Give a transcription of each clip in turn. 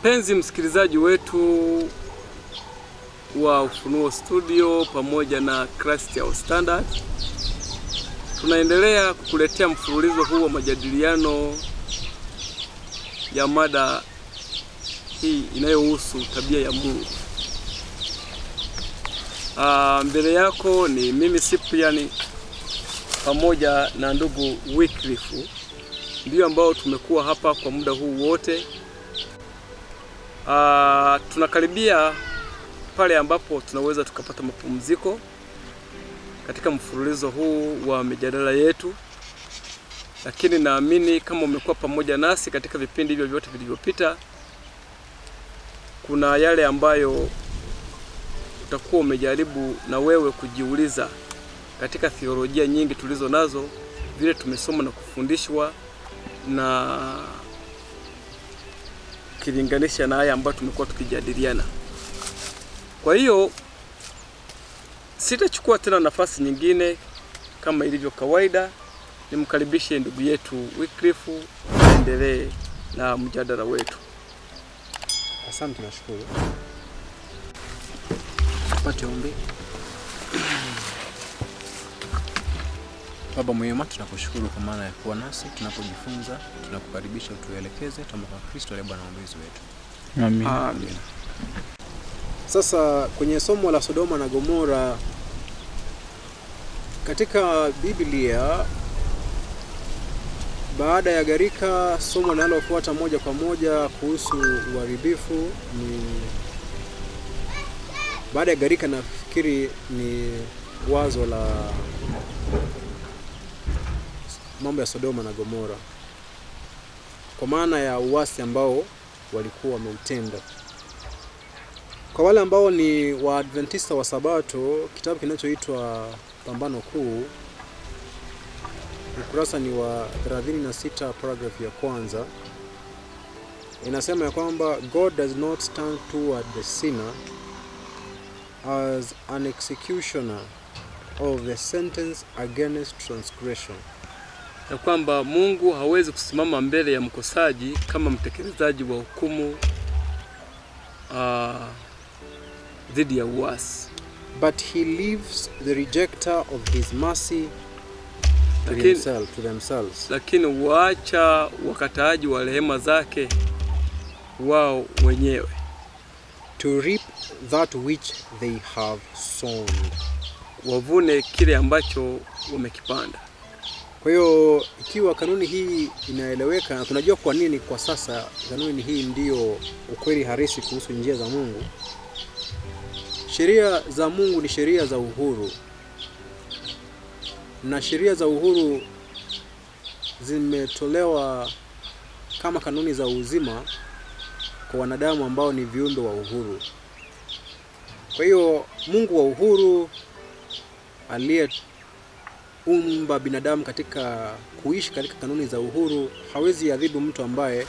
Mpenzi msikilizaji wetu wa Ufunuo Studio pamoja na Christian Standard, tunaendelea kukuletea mfululizo huu wa majadiliano ya mada hii inayohusu tabia ya Mungu. Mbele yako ni mimi Cyprian pamoja na ndugu Wycliffe, ndio ambao tumekuwa hapa kwa muda huu wote. Tunakaribia pale ambapo tunaweza tukapata mapumziko katika mfululizo huu wa mijadala yetu, lakini naamini kama umekuwa pamoja nasi katika vipindi hivyo vyote vilivyopita, kuna yale ambayo utakuwa umejaribu na wewe kujiuliza katika theolojia nyingi tulizo nazo, vile tumesoma na kufundishwa, na kilinganisha na haya ambayo tumekuwa tukijadiliana. Kwa hiyo sitachukua tena nafasi nyingine, kama ilivyo kawaida nimkaribishe ndugu yetu Wycliffe aendelee na mjadala wetu. Asante, nashukuru. Tupate ombi. Baba mwema, tunakushukuru kwa maana ya kuwa nasi tunapojifunza. Tunakukaribisha utuelekeze kama kwa Kristo aliye Bwana mwombezi wetu. Amen. Amen. Sasa kwenye somo la Sodoma na Gomora katika Biblia, baada ya gharika, somo linalofuata moja kwa moja kuhusu uharibifu ni baada ya gharika. Nafikiri ni wazo la mambo ya Sodoma na Gomora, kwa maana ya uasi ambao walikuwa wameutenda. Kwa wale ambao ni Waadventista wa Sabato, kitabu kinachoitwa Pambano Kuu, ukurasa ni wa 36, paragraph ya kwanza, inasema ya kwamba God does not stand toward the sinner as an executioner of the sentence against transgression. Ya kwamba Mungu hawezi kusimama mbele ya mkosaji kama mtekelezaji wa hukumu dhidi ya uasi, but he leaves the rejecter of his mercy to themselves. Lakini waacha wakataaji wa rehema zake wao wenyewe, to reap that which they have sown, wavune kile ambacho wamekipanda. Kwa hiyo ikiwa kanuni hii inaeleweka, na tunajua kwa nini kwa sasa kanuni hii ndiyo ukweli halisi kuhusu njia za Mungu. Sheria za Mungu ni sheria za uhuru, na sheria za uhuru zimetolewa kama kanuni za uzima kwa wanadamu ambao ni viumbe wa uhuru. Kwa hiyo Mungu wa uhuru aliyeumba binadamu katika kuishi katika kanuni za uhuru hawezi adhibu mtu ambaye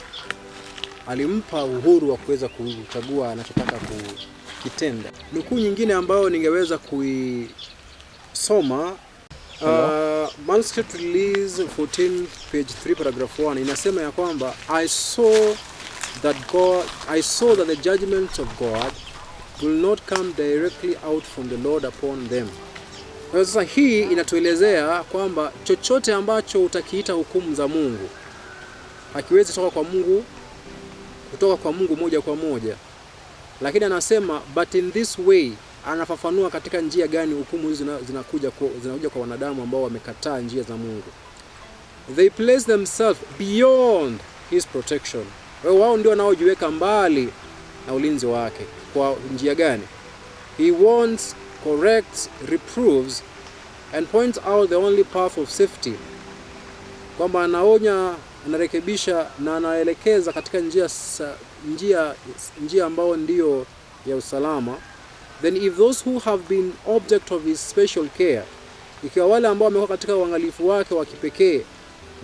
alimpa uhuru wa kuweza kuchagua anachotaka kukitenda. Nukuu nyingine ambayo ningeweza kuisoma, Manuscript Release 14 page 3 paragraph 1 inasema ya kwamba I saw that the judgments of God will not come directly out from the Lord upon them. Sasa hii inatuelezea kwamba chochote ambacho utakiita hukumu za Mungu hakiwezi kutoka kwa Mungu moja kwa moja. Lakini anasema but in this way, anafafanua katika njia gani hukumu hizo zinakuja kwa wanadamu ambao wamekataa njia za Mungu. They place themselves beyond his protection. Wao ndio wanaojiweka mbali na ulinzi wake. Kwa njia gani? He warns, corrects, reproves and points out the only path of safety. Kwamba anaonya, anarekebisha na anaelekeza katika njia ambayo ndiyo ya usalama. Then if those who have been object of his special care, ikiwa wale ambao wamekuwa katika uangalifu wake wa kipekee,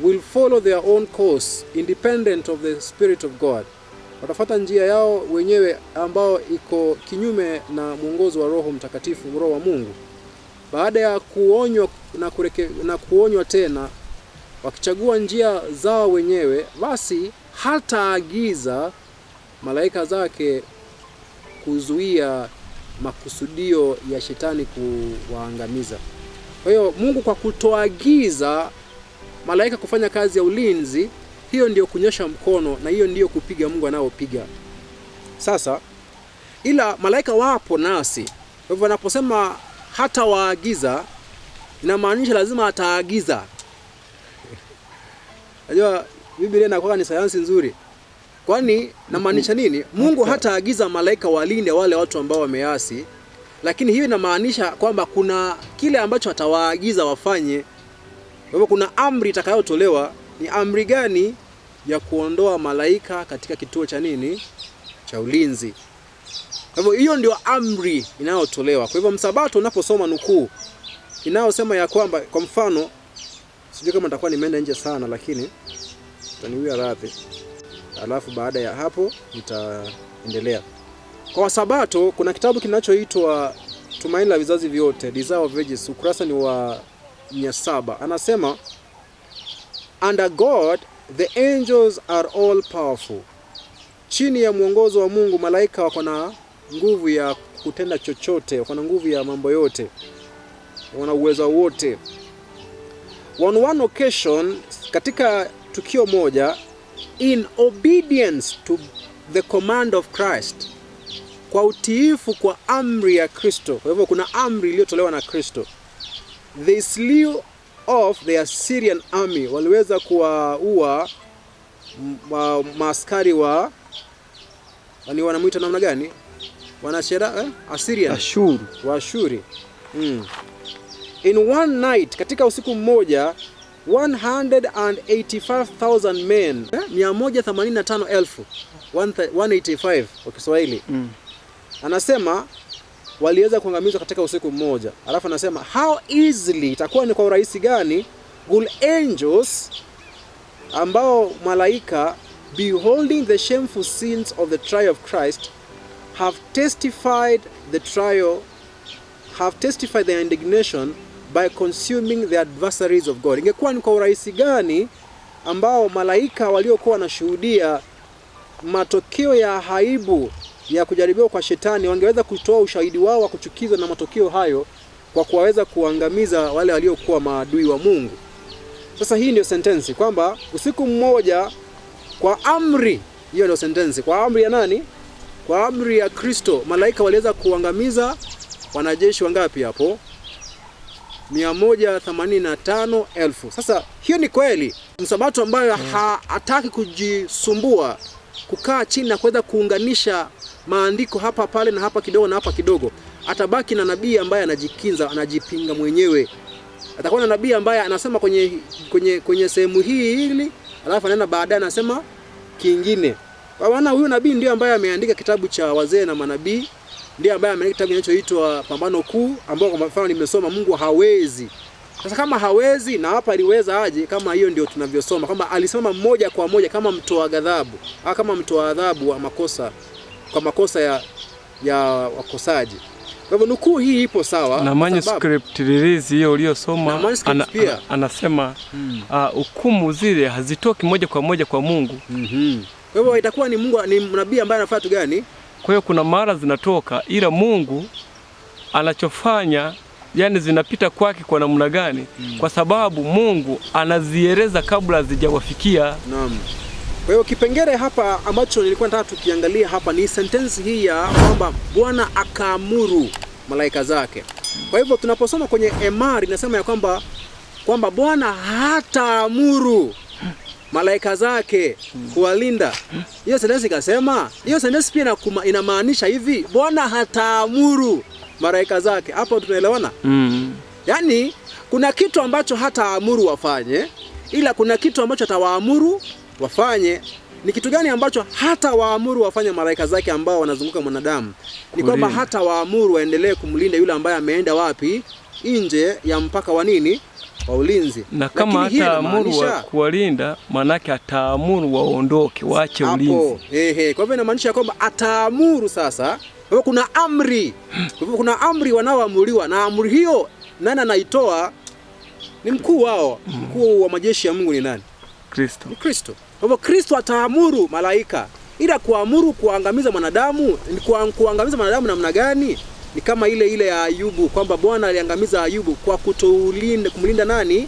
will follow their own course independent of the Spirit of God, watafuata njia yao wenyewe ambao iko kinyume na mwongozo wa Roho Mtakatifu, Roho wa Mungu. Baada ya kuonywa na kuonywa tena, wakichagua njia zao wenyewe, basi hataagiza malaika zake kuzuia makusudio ya shetani kuwaangamiza. Kwa hiyo Mungu kwa kutoagiza malaika kufanya kazi ya ulinzi, hiyo ndiyo kunyosha mkono na hiyo ndiyo kupiga Mungu anaopiga. Sasa ila malaika wapo nasi. Kwa hivyo anaposema hata waagiza, inamaanisha lazima ataagiza. Unajua Biblia inakuwa ni sayansi nzuri. Kwani namaanisha nini? Mungu hataagiza malaika walinde wale watu ambao wameasi, lakini hiyo inamaanisha kwamba kuna kile ambacho atawaagiza wafanye. Kwa hivyo kuna amri itakayotolewa. Ni amri gani? Ya kuondoa malaika katika kituo cha nini? Cha ulinzi. Kwa hivyo hiyo ndio amri inayotolewa. Kwa hivyo Msabato unaposoma nukuu inayosema ya kwamba, kwa mfano, sijui kama nitakuwa nimeenda nje sana, lakini utaniwia radhi. Alafu baada ya hapo nitaendelea. Kwa Sabato kuna kitabu kinachoitwa Tumaini la Vizazi Vyote, Desire of Ages, ukurasa ni wa 700. Anasema, under God the angels are all powerful. Chini ya mwongozo wa Mungu malaika wako na nguvu ya kutenda chochote, wako na nguvu ya mambo yote, wana uwezo wote. On one occasion, katika tukio moja, in obedience to the command of Christ, kwa utiifu kwa amri ya Kristo. Kwa hivyo kuna amri iliyotolewa na Kristo. They slew off the Assyrian army, waliweza kuwaua maaskari wa wanamuita namna gani? Assyrian, Ashuri. In one night, katika usiku mmoja, 185,000 men, 185,000, 185 kwa Kiswahili. Anasema waliweza kuangamizwa katika usiku mmoja. Alafu anasema how easily, itakuwa ni kwa urahisi gani, will angels, ambao malaika, beholding the shameful sins of the trial of Christ, have testified their indignation by consuming the adversaries of God. Ingekuwa ni kwa urahisi gani ambao malaika waliokuwa wanashuhudia matokeo ya haibu ya kujaribiwa kwa shetani wangeweza kutoa ushahidi wao wa kuchukizwa na matokeo hayo kwa kuwaweza kuangamiza wale waliokuwa maadui wa Mungu. Sasa hii ndio sentensi kwamba usiku mmoja kwa amri, hiyo ndio sentensi. Kwa amri ya nani? Kwa amri ya Kristo, malaika waliweza kuangamiza wanajeshi wangapi hapo? 185,000. Sasa hiyo ni kweli. Msabato ambayo hataki kujisumbua kukaa chini na kuweza kuunganisha maandiko hapa pale na hapa kidogo na hapa kidogo, atabaki na nabii ambaye anajikinza, anajipinga mwenyewe. Atakuwa na nabii ambaye anasema kwenye sehemu hili, alafu anaenda baadaye anasema kingine. Kwa maana huyu nabii ndiye ambaye ameandika kitabu cha Wazee na Manabii, ndiye ambaye ameandika kitabu kinachoitwa Pambano Kuu, ambao kwa mfano nimesoma Mungu hawezi. Sasa kama hawezi, na hapa aliweza aje? Kama hiyo ndio tunavyosoma kama alisema moja kwa moja kama mtoa ghadhabu, au kama mtoa adhabu wa makosa, kwa makosa ya wakosaji. Kwa hivyo nukuu hii ipo sawa. Na manuscript release hiyo uliyosoma anasema hukumu zile hazitoki moja kwa moja kwa Mungu. Kwa hivyo itakuwa ni Mungu, ni nabii ambaye anafanya tu gani? Kwa hiyo kuna mara zinatoka, ila Mungu anachofanya yani zinapita kwake kwa namna gani? Kwa sababu Mungu anazieleza kabla hazijawafikia. Naam. Kwa hiyo kipengele hapa ambacho nilikuwa nataka tukiangalia hapa ni sentence hii ya kwamba Bwana akaamuru malaika zake. Kwa hivyo tunaposoma kwenye Emari inasema ya kwamba Bwana hataamuru malaika zake kuwalinda. Hiyo sentence ikasema, hiyo sentence pia inamaanisha hivi, Bwana hataamuru malaika zake. Hapo tunaelewana? Yaani kuna kitu ambacho hataamuru wafanye, ila kuna kitu ambacho atawaamuru wafanye. Ni kitu gani ambacho hata waamuru wafanye malaika zake ambao wanazunguka mwanadamu? Ni kwamba hata waamuru waendelee kumlinda yule ambaye ameenda wapi? Nje ya mpaka wa nini? Wa ulinzi. Na kama hata amuru wa kuwalinda, manake ataamuru waondoke, waache ulinzi. Kwa hivyo inamaanisha kwamba ataamuru sasa. Kwa hivyo kuna amri. Kwa hivyo kuna amri wanaoamuriwa, na amri hiyo nani anaitoa? Ni mkuu wao. Mkuu wa majeshi ya Mungu ni nani? Kristo. Ni Kristo. Kwa hivyo Kristo ataamuru malaika ila kuamuru kuangamiza mwanadamu, ni kuangamiza mwanadamu namna gani? Ni kama ile ya Ayubu, kwamba Bwana aliangamiza Ayubu kwa kumlinda nani?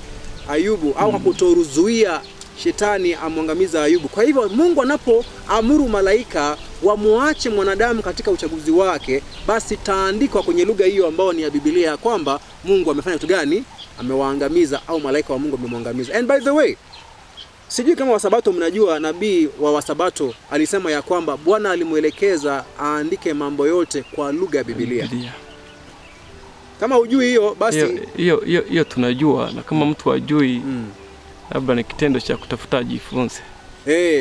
Ayubu, au kwa kutoruzuia shetani amwangamiza Ayubu. Kwa hivyo Mungu anapoamuru malaika wamuache mwanadamu katika uchaguzi wake, basi taandikwa kwenye lugha hiyo ambayo ni ya Biblia kwamba Mungu amefanya kitu gani? Amewaangamiza, au malaika wa Mungu amemwangamiza. And by the way, sijui kama Wasabato mnajua, nabii wa Wasabato alisema ya kwamba Bwana alimuelekeza aandike mambo yote kwa lugha ya Biblia. Kama hujui hiyo, basi hiyo tunajua, na kama mtu hajui labda ni kitendo cha kutafuta ajifunze.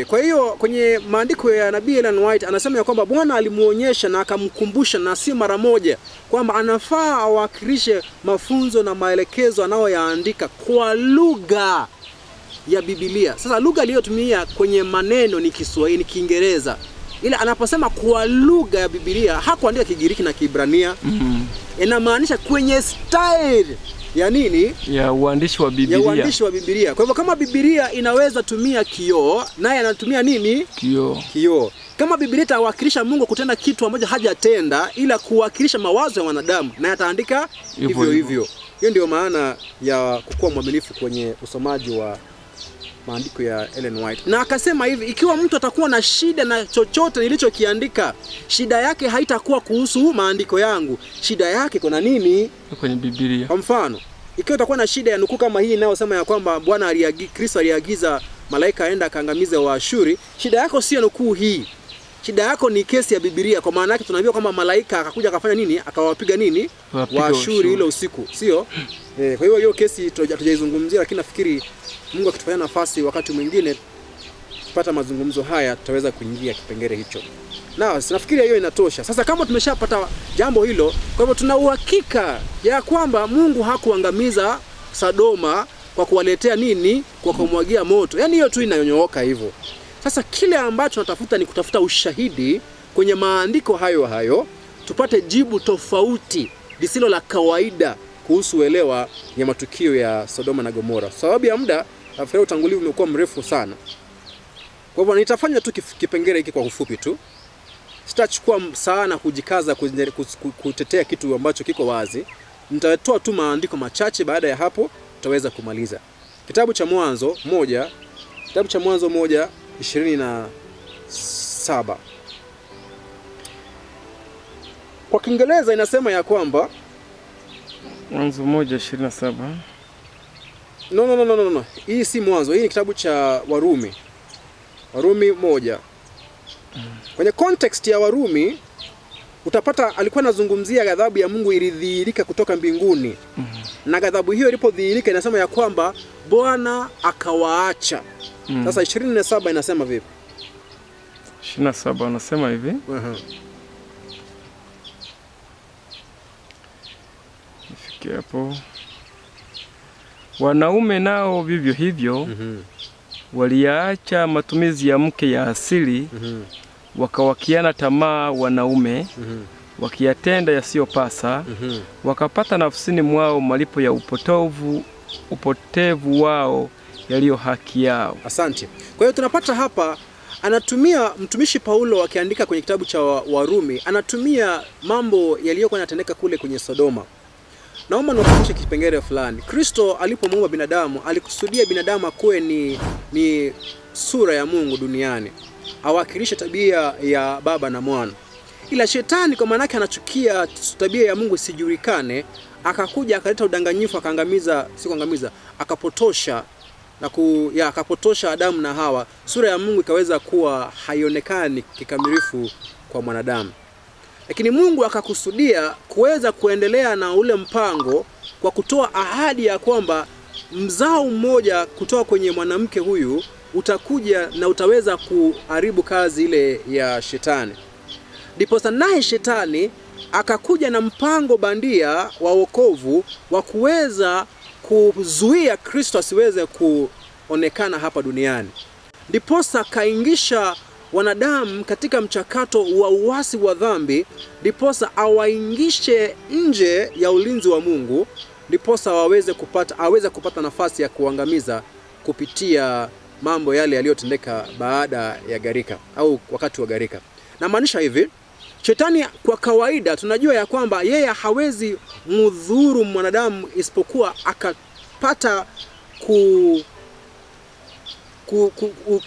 Kwa hiyo kwenye maandiko ya nabii Ellen White anasema ya kwamba Bwana alimuonyesha na akamkumbusha, na si mara moja, kwamba anafaa awakilishe mafunzo na maelekezo anayoyaandika kwa lugha ya Biblia. Sasa lugha aliyotumia kwenye maneno ni Kiswahili, ni Kiingereza. Ila anaposema kwa lugha ya Biblia, hakuandika Kigiriki na Kiebrania. Inamaanisha kwenye style ya nini? Ya uandishi wa Biblia. Ya uandishi wa Biblia. Kwa hivyo kama Biblia inaweza tumia kioo, naye anatumia nini? Kioo. Kama Biblia itawakilisha Mungu kutenda kitu ambacho hajatenda, ila kuwakilisha mawazo ya wanadamu, naye ataandika hivyo. Hiyo ndio maana ya kukuwa mwaminifu kwenye usomaji wa maandiko ya Ellen White. Na akasema hivi, ikiwa mtu atakuwa na shida na chochote nilichokiandika, shida yake haitakuwa kuhusu maandiko yangu. Shida yake kuna nini? Kwenye Biblia. Kwa mfano, ikiwa utakuwa na shida ya nukuu kama hii inayosema ya kwamba Kristo aliagiza malaika aenda akaangamize Waashuri, shida yako sio nukuu hii. Shida yako ni kesi ya Biblia. Kwa maana yake tunaambiwa kwamba malaika akakuja akafanya nini? Akawapiga nini? Waashuri ile usiku, sio? Kwa hiyo kesi hatujaizungumzia, lakini nafikiri Mungu akitufanya nafasi wakati mwingine kupata mazungumzo haya, tutaweza kuingia kipengele hicho. Na nafikiri hiyo inatosha. Sasa kama tumeshapata jambo hilo, kwa hivyo tuna uhakika ya kwamba Mungu hakuangamiza Sodoma kwa kuwaletea nini? Kwa kumwagia moto. Yaani hiyo tu inayonyooka hivyo. Sasa kile ambacho tunatafuta ni kutafuta ushahidi kwenye maandiko hayo tupate jibu tofauti lisilo la kawaida kuhusu uelewa ya matukio ya Sodoma na Gomora. Sababu ya muda, nafikiri utangulizi umekuwa mrefu sana. Kwa hivyo nitafanya tu kipengele hiki kwa ufupi tu. Sitachukua sana kujikaza kutetea kitu ambacho kiko wazi. Nitatoa tu maandiko machache, baada ya hapo tutaweza kumaliza. Kitabu cha Mwanzo 1:27. Kwa Kiingereza inasema ya kwamba Mwanzo 1:27. No. Hii si Mwanzo, hii ni kitabu cha Warumi. Warumi 1. Kwenye context ya Warumi utapata alikuwa anazungumzia ghadhabu ya Mungu ilidhihirika kutoka mbinguni. Na ghadhabu hiyo ilipodhihirika inasema ya kwamba Bwana akawaacha. Sasa 27 inasema vipi? 27 anasema hivi. Nifikie hapo. Wanaume nao vivyo hivyo waliyaacha matumizi ya mke ya asili, wakawakiana tamaa wanaume, wakiyatenda yasiyopasa, wakapata nafsini mwao malipo ya upotevu wao yaliyo haki yao. Asante. Kwa hiyo tunapata hapa anatumia mtumishi Paulo akiandika kwenye kitabu cha Warumi, anatumia mambo yaliyokuwa yanatendeka kule kwenye Sodoma. Naomba nikukumbushe kipengele fulani. Kristo alipomuumba binadamu, alikusudia binadamu akuwe ni sura ya Mungu duniani, awakilishe tabia ya Baba na Mwana. Ila shetani kwa maana yake anachukia tabia ya Mungu isijulikane, akakuja akaleta udanganyifu, akapotosha akapotosha Adamu na Hawa. Sura ya Mungu ikaweza kuwa haionekani kikamilifu kwa mwanadamu. Lakini Mungu akakusudia kuweza kuendelea na ule mpango kwa kutoa ahadi ya kwamba mzao mmoja kutoka kwenye mwanamke huyu utakuja na utaweza kuharibu kazi ile ya shetani. Ndipo naye shetani akakuja na mpango bandia wa wokovu wa kuweza kuzuia Kristo asiweze kuonekana hapa duniani. Ndiposa kaingisha wanadamu katika mchakato wa uasi wa dhambi, ndiposa awaingishe nje ya ulinzi wa Mungu, ndiposa aweze kupata nafasi ya kuangamiza kupitia mambo yale yaliyotendeka baada ya gharika au wakati wa gharika. Na maanisha hivi, Shetani kwa kawaida tunajua ya kwamba yeye hawezi mudhuru mwanadamu isipokuwa akapata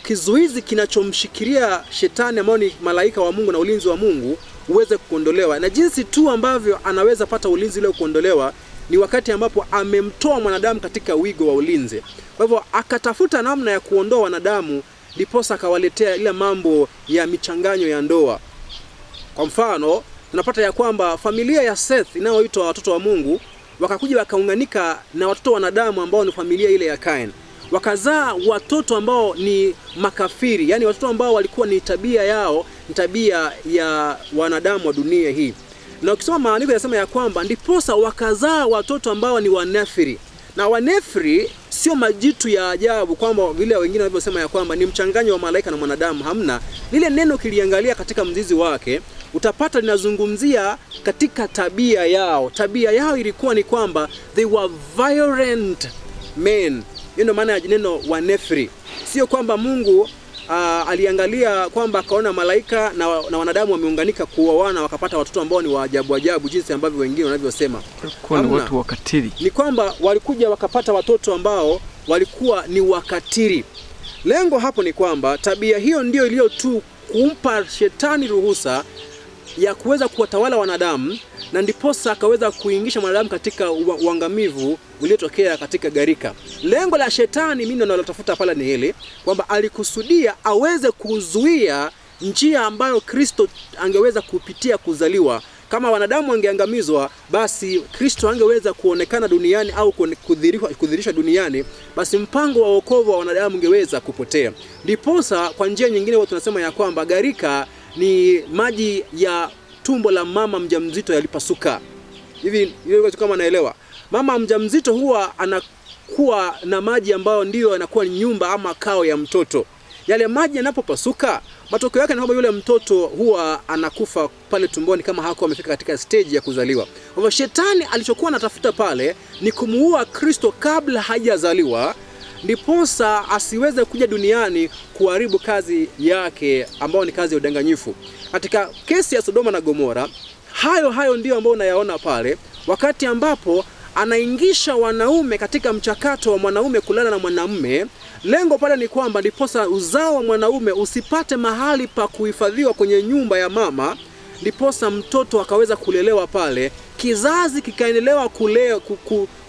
kizuizi kinachomshikilia Shetani ambao ni malaika wa Mungu na ulinzi wa Mungu uweze kuondolewa. Na jinsi tu ambavyo anaweza pata ulinzi ule kuondolewa ni wakati ambapo amemtoa mwanadamu katika wigo wa ulinzi. Kwa hivyo akatafuta namna ya kuondoa wanadamu, ndiposa akawaletea ile mambo ya michanganyo ya ndoa. Kwa mfano, tunapata ya kwamba familia ya Seth inayoitwa watoto wa Mungu wakakuja wakaunganika na watoto wanadamu ambao ni familia ile ya Kain. Wakazaa watoto ambao ni makafiri, yani watoto ambao walikuwa ni tabia yao, ni tabia ya wanadamu wa dunia hii. Na ukisoma maandiko yanasema ya kwamba ndiposa wakazaa watoto ambao ni Wanefri. Na Wanefri sio majitu ya ajabu kwamba vile wengine wanavyosema ya kwamba ni mchanganyo wa malaika na mwanadamu. Hamna. Lile neno kiliangalia katika mzizi wake, utapata linazungumzia katika tabia yao. Tabia yao ilikuwa ni kwamba they were violent men. Ndio maana ya neno Wanefri. Sio kwamba Mungu aliangalia kwamba akaona malaika na wanadamu wameunganika kuoana wakapata watoto ambao ni waajabu ajabu jinsi ambavyo wengine wanavyosema. Kwa ni watu wakatili. Ni kwamba walikuja wakapata watoto ambao walikuwa ni wakatili. Lengo hapo ni kwamba tabia hiyo ndio iliyo tu kumpa Shetani ruhusa ya kuweza kuwatawala wanadamu, na ndiposa akaweza kuingisha wanadamu katika uangamivu uliotokea katika gharika. Lengo la Shetani mimi nalotafuta pala ni hili kwamba alikusudia aweze kuzuia njia ambayo Kristo angeweza kupitia kuzaliwa. Kama wanadamu wangeangamizwa, basi Kristo angeweza kuonekana duniani au kudhihirishwa duniani, basi mpango wa wokovu wa wanadamu ungeweza kupotea. Ndiposa kwa njia nyingine watu tunasema ya kwamba gharika ni maji ya tumbo la mama mjamzito yalipasuka. Hivi kama naelewa, mama mjamzito huwa anakuwa na maji ambayo ndio yanakuwa nyumba ama kao ya mtoto. Yale maji yanapopasuka, matokeo yake ni kwamba yule mtoto huwa anakufa pale tumboni kama hakuwa amefika katika stage ya kuzaliwa. Kwa hivyo Shetani alichokuwa anatafuta pale ni kumuua Kristo kabla hajazaliwa, ndiposa asiweze kuja duniani kuharibu kazi yake ambayo ni kazi ya udanganyifu. Katika kesi ya Sodoma na Gomora, hayo ndio ambayo unayaona pale, wakati ambapo anaingisha wanaume katika mchakato wa mwanaume kulala na mwanamume. Lengo pale ni kwamba ndiposa uzao wa mwanaume usipate mahali pa kuhifadhiwa kwenye nyumba ya mama, ndiposa mtoto akaweza kulelewa pale, kizazi kikaendelewa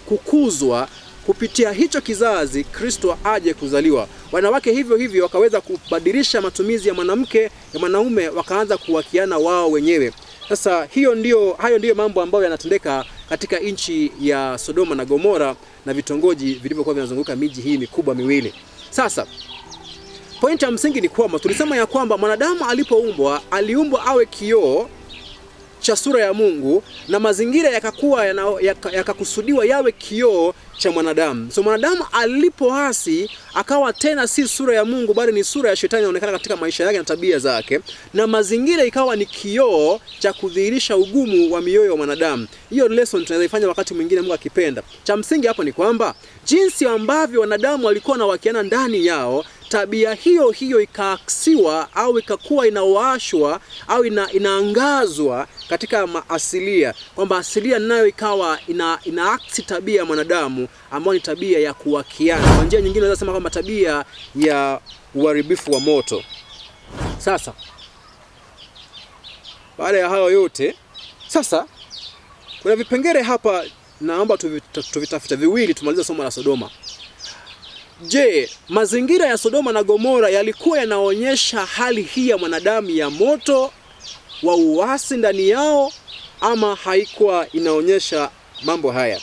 kukuzwa. Kupitia hicho kizazi Kristo aje kuzaliwa. Wanawake hivyo wakaweza kubadilisha matumizi ya mwanamke ya mwanaume, wakaanza kuwakiana wao wenyewe. Sasa hayo ndio mambo ambayo yanatendeka katika nchi ya Sodoma na Gomora na vitongoji vilivyokuwa vinazunguka miji hii mikubwa miwili. Sasa pointi ya msingi ni kwamba tulisema ya kwamba mwanadamu alipoumbwa aliumbwa awe kioo cha sura ya Mungu, na mazingira yakakusudiwa yawe kioo cha mwanadamu. So mwanadamu alipoasi akawa tena si sura ya Mungu bali ni sura ya Shetani inaonekana katika maisha yake na tabia zake, na mazingira ikawa ni kioo cha kudhihirisha ugumu wa mioyo ya mwanadamu. Hiyo lesson tunaweza ifanya wakati mwingine Mungu akipenda. Cha msingi hapo ni kwamba jinsi ambavyo wanadamu walikuwa na wakiana ndani yao, tabia hiyo ikaaksiwa au ikakuwa inawashwa au inaangazwa katika asilia, kwamba asilia nayo ikawa inaaksi tabia ya mwanadamu ambayo ni tabia ya kuwakiana. Kwa njia nyingine unaweza sema kwamba tabia ya uharibifu wa moto. Sasa baada ya hayo yote, sasa kuna vipengele hapa naomba tuvitafute viwili tumalize somo la Sodoma. Je, mazingira ya Sodoma na Gomora yalikuwa yanaonyesha hali hii ya mwanadamu ya moto wa uasi ndani yao, ama haikuwa inaonyesha mambo haya?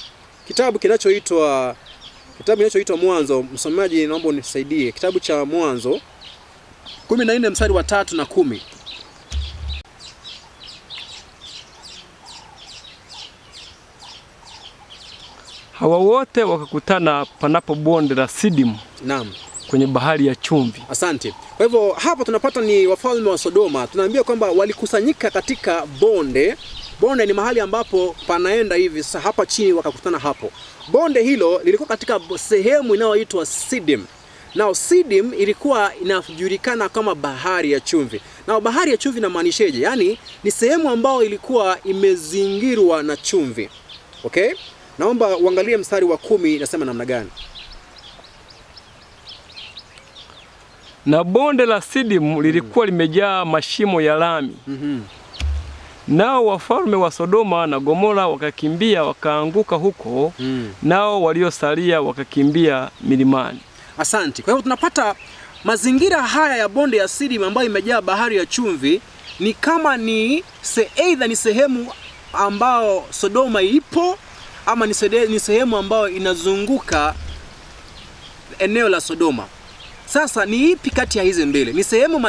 Kitabu kinachoitwa Mwanzo, msomaji naomba unisaidie. Kitabu cha Mwanzo 14 mstari wa 3 na 10. Hawa wote wakakutana panapo bonde la Sidimu. Naam. Kwenye bahari ya chumvi. Asante. Kwa hivyo hapa tunapata ni wafalme wa Sodoma. Tunaambia kwamba walikusanyika katika bonde. Bonde ni mahali ambapo panaenda hivi. Sasa hapa chini wakakutana hapo. Bonde hilo lilikuwa katika sehemu inayoitwa Sidim. Now Sidim ilikuwa inajulikana kama bahari ya chumvi. Na bahari ya chumvi inamaanishaje? Yaani ni sehemu ambayo ilikuwa imezingirwa na chumvi. Okay? Naomba uangalie mstari wa 10 inasema namna gani. Na bonde la Sidim lilikuwa limejaa mashimo ya lami. Nao wafalme wa Sodoma na Gomora wakakimbia wakaanguka huko. Nao waliosalia wakakimbia milimani. Asante. Kwa hiyo tunapata mazingira haya ya bonde ya Sidim ambayo imejaa bahari ya chumvi ni kama ni either ni sehemu ambao Sodoma ipo ama ni sehemu ambayo inazunguka eneo la Sodoma. Sasa ni ipi kati ya hizi mbili? Ni sehemu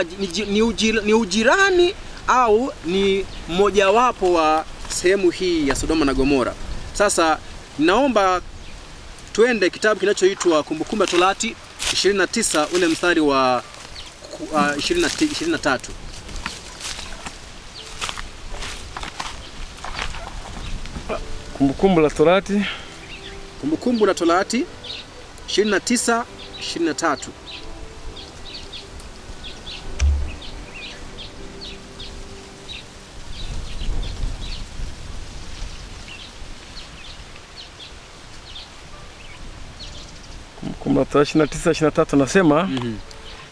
ni ujirani au ni mojawapo wa sehemu hii ya Sodoma na Gomora? Sasa naomba tuende kitabu kinachoitwa Kumbukumbu la Torati 29 ule mstari wa 23. Kumbukumbu la Torati 29:23. Kumbukumbu la Torati 29:23 nasema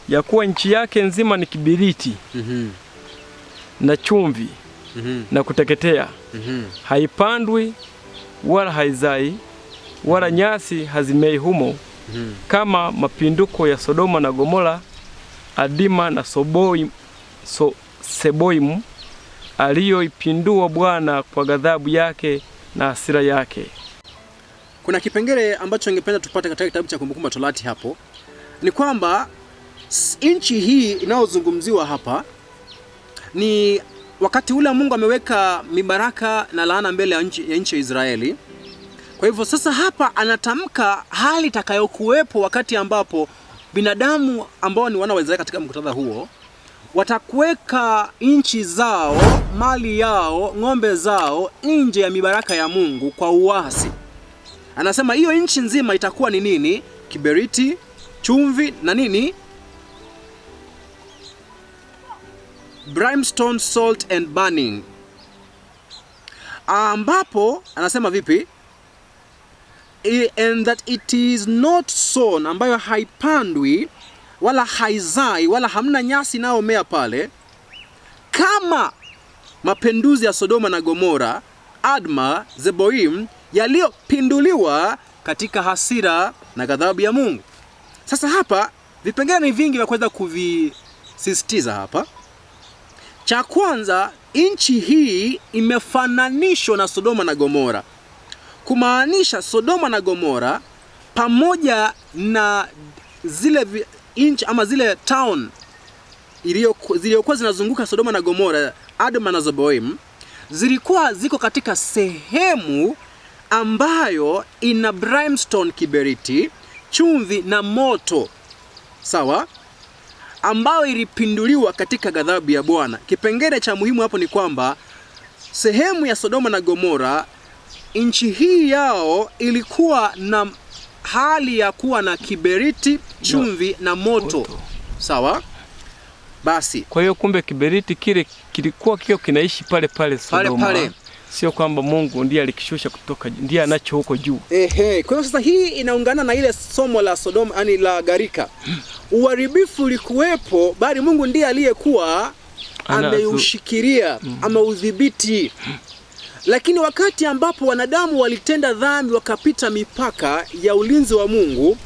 ya kuwa nchi yake nzima ni kibiriti na chumvi na kuteketea, haipandwi wala haizai wala nyasi hazimei humo, kama mapinduko ya Sodoma na Gomora, Adima na Seboimu aliyoipindua Bwana kwa ghadhabu yake na hasira yake. Kuna kipengele ambacho ningependa tupate katika kitabu cha Kumbukumbu la Torati hapo, ni kwamba nchi hii inayozungumziwa hapa ni wakati ule Mungu ameweka mibaraka na laana mbele ya nchi ya Israeli. Kwa hivyo sasa hapa anatamka hali itakayokuwepo wakati ambapo binadamu ambao ni wana wa Israeli katika muktadha huo watakuweka nchi zao, mali yao, ng'ombe zao nje ya mibaraka ya Mungu kwa uasi. Anasema hiyo nchi nzima itakuwa ni nini? Kiberiti, chumvi na nini? Brimstone, salt and burning. Ambapo anasema vipi? And that it is not sown, ambayo haipandwi wala haizai wala hamna nyasi inayomea pale, kama mapinduzi ya Sodoma na Gomora, Adma, Zeboim, yaliyopinduliwa katika hasira na ghadhabu ya Mungu. Sasa hapa vipengele ni vingi vya kuweza kuvisisitiza hapa. Cha kwanza, nchi hii imefananishwa na Sodoma na Gomora, kumaanisha Sodoma na Gomora pamoja na zile nchi ama zile town zilizokuwa zinazunguka Sodoma na Gomora, Adma na Zeboim, zilikuwa ziko katika sehemu ambayo ina brimstone, kiberiti, chumvi na moto, sawa, ambayo ilipinduliwa katika ghadhabu ya Bwana. Kipengele cha muhimu hapo ni kwamba sehemu ya Sodoma na Gomora, nchi hii yao ilikuwa na hali ya kuwa na kiberiti, chumvi na moto. Sawa? Basi kwa hiyo kumbe kiberiti kile kilikuwa kinaishi pale pale Sodoma. Pale. Sio kwamba Mungu ndiye alikishusha kutoka, ndiye anacho huko juu. Kwa hiyo sasa hii inaungana na ile somo la Sodoma, yani la gharika. Uharibifu ulikuwepo, bali Mungu ndiye aliyekuwa ameushikilia, ameudhibiti. Lakini wakati ambapo wanadamu walitenda dhambi, wakapita mipaka ya ulinzi wa Mungu,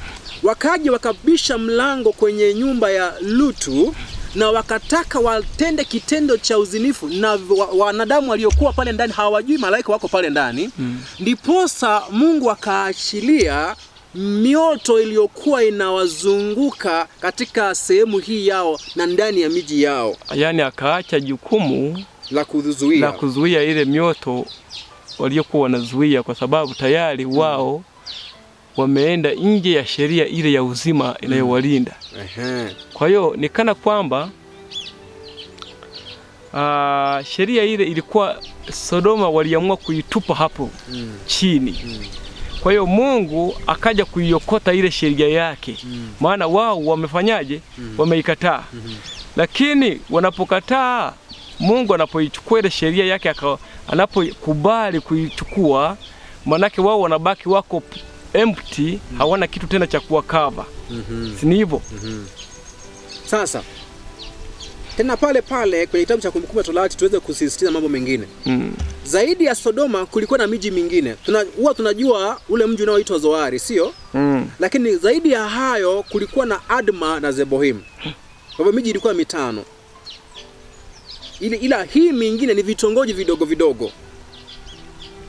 wakaja wakabisha mlango kwenye nyumba ya Lutu na wakataka watende kitendo cha uzinifu, na wanadamu waliokuwa pale ndani hawajui malaika wako pale ndani, ndiposa Mungu akaachilia mioto iliyokuwa inawazunguka katika sehemu hii yao na ndani ya miji yao. Yaani akaacha jukumu la kuzuia ile mioto waliokuwa wanazuia, kwa sababu tayari wao wameenda nje ya sheria ile ya uzima inayowalinda. Kwa hiyo ni kana kwamba sheria ile ilikuwa Sodoma waliamua kuitupa hapo chini. Kwa hiyo Mungu akaja kuiokota ile sheria yake. Maana wao wamefanyaje? Wameikataa. Lakini wanapokataa, Mungu anapoichukua ile sheria yake, anapokubali kuichukua, manake wao wanabaki wako empty, hawana kitu tena cha kuwa cover. Si ni hivyo? Sasa tena pale pale kwenye kitabu cha Kumbukumbu la Torati tuweze kusisitiza mambo mengine. Zaidi ya Sodoma kulikuwa na miji mingine. Huwa tunajua ule mji unaoitwa Zoari, sio? Lakini zaidi ya hayo kulikuwa na Adma na Zeboim. Kwa hivyo miji ilikuwa 5. Ila hii mingine ni vitongoji vidogo vidogo.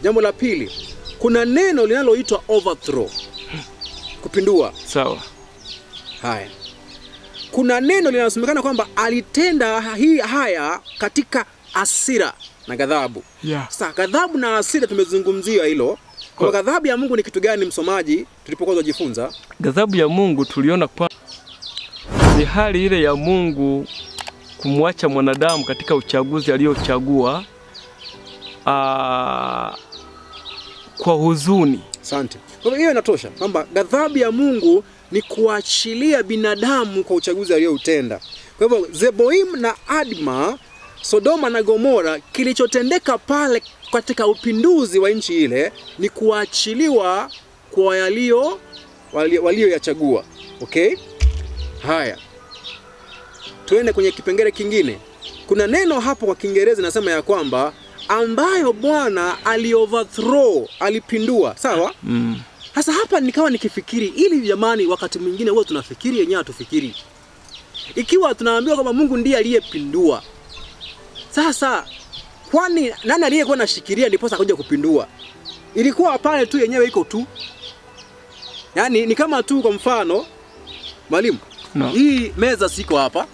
Jambo la pili, kuna neno linaloitwa overthrow. Kupindua. Sawa. Haya. Kuna neno linalosemekana kwamba alitenda haya katika hasira na ghadhabu. Sasa ghadhabu na hasira tumezungumzia hilo. Kwa ghadhabu ya Mungu ni kitu gani, msomaji, tulipokuwa tunajifunza? Ghadhabu ya Mungu tuliona kwa ni hali ile ya Mungu kumwacha mwanadamu katika uchaguzi aliochagua kwa huzuni. Asante. Kwa hiyo inatosha kwamba ghadhabu ya Mungu ni kuachilia binadamu kwa uchaguzi alioutenda. Kwa hivyo Zeboim na Adma, Sodoma na Gomora, kilichotendeka pale katika upinduzi wa nchi ile ni kuachiliwa kwa walioyachagua. Okay? Haya. Tuende kwenye kipengele kingine. Kuna neno hapo kwa Kiingereza nasema ya kwamba ambayo Bwana alioverthrow, alipindua. Sawa? Sasa hapa nikawa nikifikiri, ili jamani, wakati mwingine huwa tunafikiri yenyewe hatufikiri. Ikiwa tunaambiwa kwamba Mungu ndiye aliyepindua, sasa kwani nani aliyekuwa anashikilia ndipo akaja kupindua? Ilikuwa pale tu yenyewe iko tu. Yaani ni kama tu, kwa mfano mwalimu, hii meza siko hapa.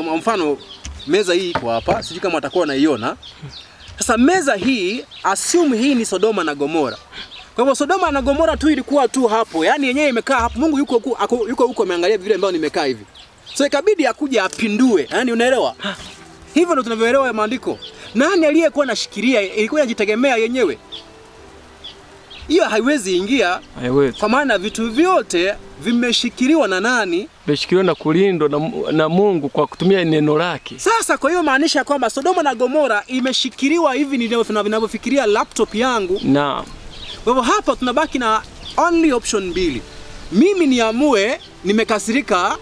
Kwa mfano meza hii iko hapa, sijui kama atakuwa anaiona. Sasa meza hii, assume hii ni Sodoma na Gomora. Kwa hivyo Sodoma na Gomora tu ilikuwa tu hapo. Yaani yenyewe imekaa hapo. Mungu yuko huko ameangalia vile ambao nimekaa hivi. So ikabidi akuja apindue. Yaani unaelewa? Hivyo ndio tunavyoelewa maandiko. Nani aliyekuwa anashikilia? Ilikuwa inajitegemea yenyewe. Hiyo haiwezi ingia. Haiwezi. Kwa maana vitu vyote vimeshikiliwa na nani? Vimeshikiliwa na kulindwa na Mungu kwa kutumia neno lake. Sasa kwa hiyo maanisha kwamba Sodoma na Gomora imeshikiliwa hivi ndivyo tunavyofikiria laptop yangu. Naam. Kwa hivyo hapa tunabaki na only option 2. Mimi niamue, nimekasirika,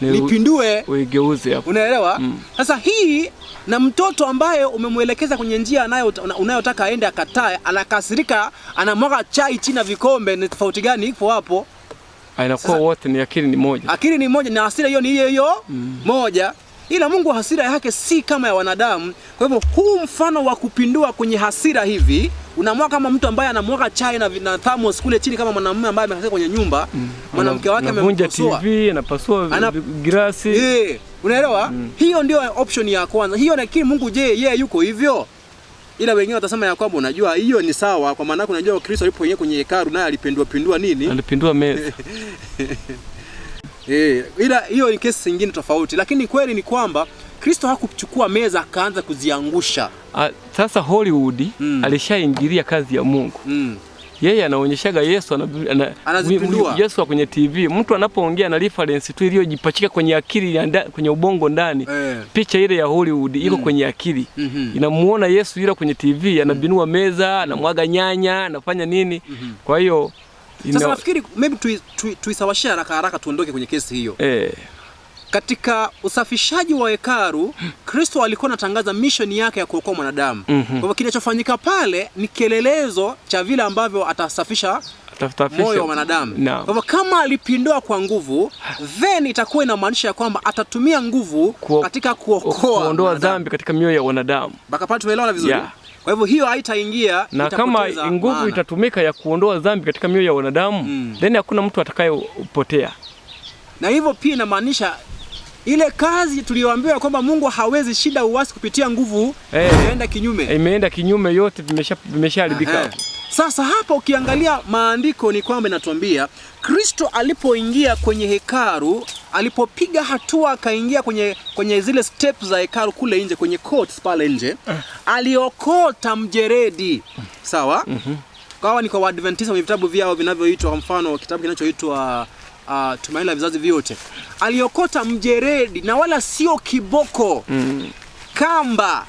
nipindue, uigeuze hapo. Unaelewa? Sasa hii na mtoto ambaye umemwelekeza kwenye njia unayotaka aende akatae, anakasirika, anamwaga chai chini na vikombe, ni tofauti gani ipo hapo? Inakuwa wote ni akili ni moja. Akili ni moja na hasira hiyo ni hiyo moja. Ila Mungu hasira yake si kama ya wanadamu. Kwa hivyo huu mfano wa kupindua kwenye hasira hivi, unamwaga kama mtu ambaye anamwaga chai na thermos kule chini, kama mwanamume ambaye amekaa kwenye nyumba, mwanamke wake amevunja TV, anapasua glasi. Unaelewa? Hiyo ndio option ya kwanza. Hiyo lakini Mungu yeye yuko hivyo? Ila wengine watasema ya kwamba unajua hiyo ni sawa, kwa maana unajua Kristo alipoingia kwenye hekalu naye alipindua nini? Alipindua meza. Ila hiyo ni kesi nyingine tofauti, lakini kweli ni kwamba Kristo hakuchukua meza akaanza kuziangusha. Sasa Hollywood alishaingilia kazi ya Mungu. Yeye anaonyeshaga Yesu anazipindua. Yesu kwenye TV. Mtu anapoongea na reference tu iliyojipachika kwenye akili kwenye ubongo ndani. Picha ile ya Hollywood iko kwenye akili. Inamuona Yesu yule kwenye TV anabinua meza, anamwaga nyanya, anafanya nini? Kwa hiyo sasa nafikiri maybe tuisawashie haraka tuondoke kwenye kesi hiyo. Katika usafishaji wa hekalu, Kristo alikuwa anatangaza mission yake ya kuokoa mwanadamu. Kwa hivyo kinachofanyika pale ni kielelezo cha vile ambavyo atasafisha moyo wa mwanadamu. Kwa hivyo kama alipindua kwa nguvu, then itakuwa inamaanisha ya kwamba atatumia nguvu katika kuondoa dhambi katika mioyo ya wanadamu. Mpaka pale tumeelewana vizuri? Kwa hivyo hiyo haitaingia, na kama nguvu itatumika ya kuondoa dhambi katika mioyo ya wanadamu, then hakuna mtu atakayepotea. Na hivyo pia inamaanisha ile kazi tuliyoambiwa kwamba Mungu hawezi shida uasi kupitia nguvu, imeenda kinyume. Imeenda kinyume, yote vimeshaharibika. Sasa hapa ukiangalia maandiko ni kwamba inatuambia Kristo alipoingia kwenye hekalu, alipopiga hatua akaingia kwenye zile steps za hekalu kule nje, kwenye courts pale nje, aliokota mjeredi. Sawa? Kwa ni kwa Waadventista kwenye vitabu vyao vinavyoitwa, kwa mfano kitabu kinachoitwa Tumaini la Vizazi Vyote, aliokota mjeredi na wala sio kiboko. Kamba.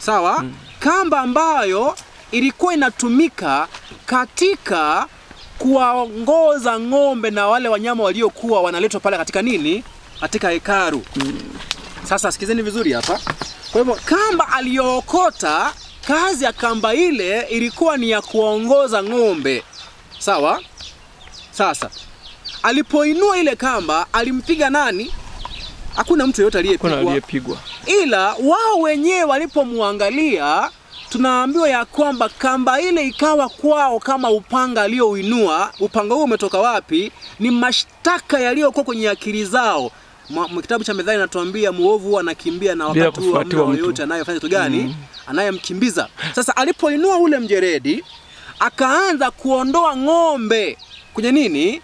Sawa? Kamba ambayo ilikuwa inatumika katika kuwaongoza ng'ombe na wale wanyama waliokuwa wanaletwa pale katika nini? Katika hekalu. Sasa sikizeni vizuri hapa. Kwa hivyo kamba aliyookota, kazi ya kamba ile ilikuwa ni ya kuwaongoza ng'ombe. Sawa? Sasa alipoinua ile kamba, alimpiga nani? Hakuna mtu yeyote aliyepigwa. Ila wao wenyewe walipomwangalia, tunaambiwa ya kwamba kamba ile ikawa kwao kama upanga alioinua. Upanga huo umetoka wapi? Ni mashtaka yaliyokuwa kwenye akili zao. Kitabu cha Methali natuambia muovu huwa anakimbia na wakati huo mtu yote anayefanya kitu gani? Anayemkimbiza. Sasa alipoinua ule mjeredi, akaanza kuondoa ng'ombe kwenye nini?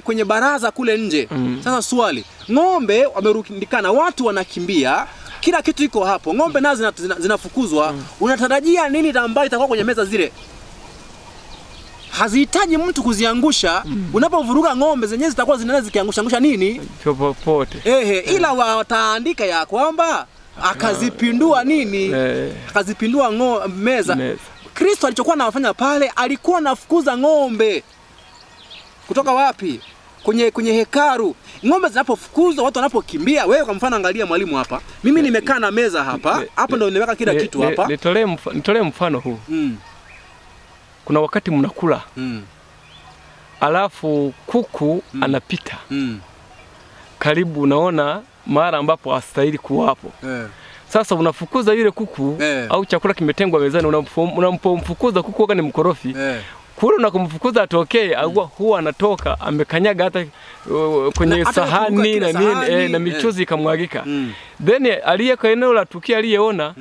Kwenye baraza kule nje. Sasa swali, ng'ombe wamerundikana, watu wanakimbia, kila kitu iko hapo, ng'ombe nazo zinafukuzwa. Unatarajia nini ambayo itakuwa kwenye meza zile? Hazihitaji mtu kuziangusha. Unapovuruga ng'ombe zenyewe zitakuwa zinaanza zikiangusha nini? Popote. Ila wataandika ya kwamba akazipindua nini? Akazipindua meza. Kristo alichokuwa anafanya pale, alikuwa anafukuza ng'ombe. Kutoka wapi? Kwenye hekalu. Ng'ombe zinapofukuzwa, watu wanapokimbia. Wewe kwa mfano angalia mwalimu hapa. Mimi nimekaa na meza hapa. Hapo ndio nimeweka kila kitu hapa. Nitolee mfano huu. Kuna wakati mnakula. Alafu kuku anapita. Karibu unaona mahali ambapo hastahili kuwapo. Sasa unafukuza yule kuku au chakula kimetengwa mezani, unapomfukuza kuku waka ni mkorofi. Kule na kumfukuza atokee, huwa anatoka amekanyaga hata kwenye sahani na nini, na michuzi ikamwagika. Then aliyeko eneo la tukio aliyeona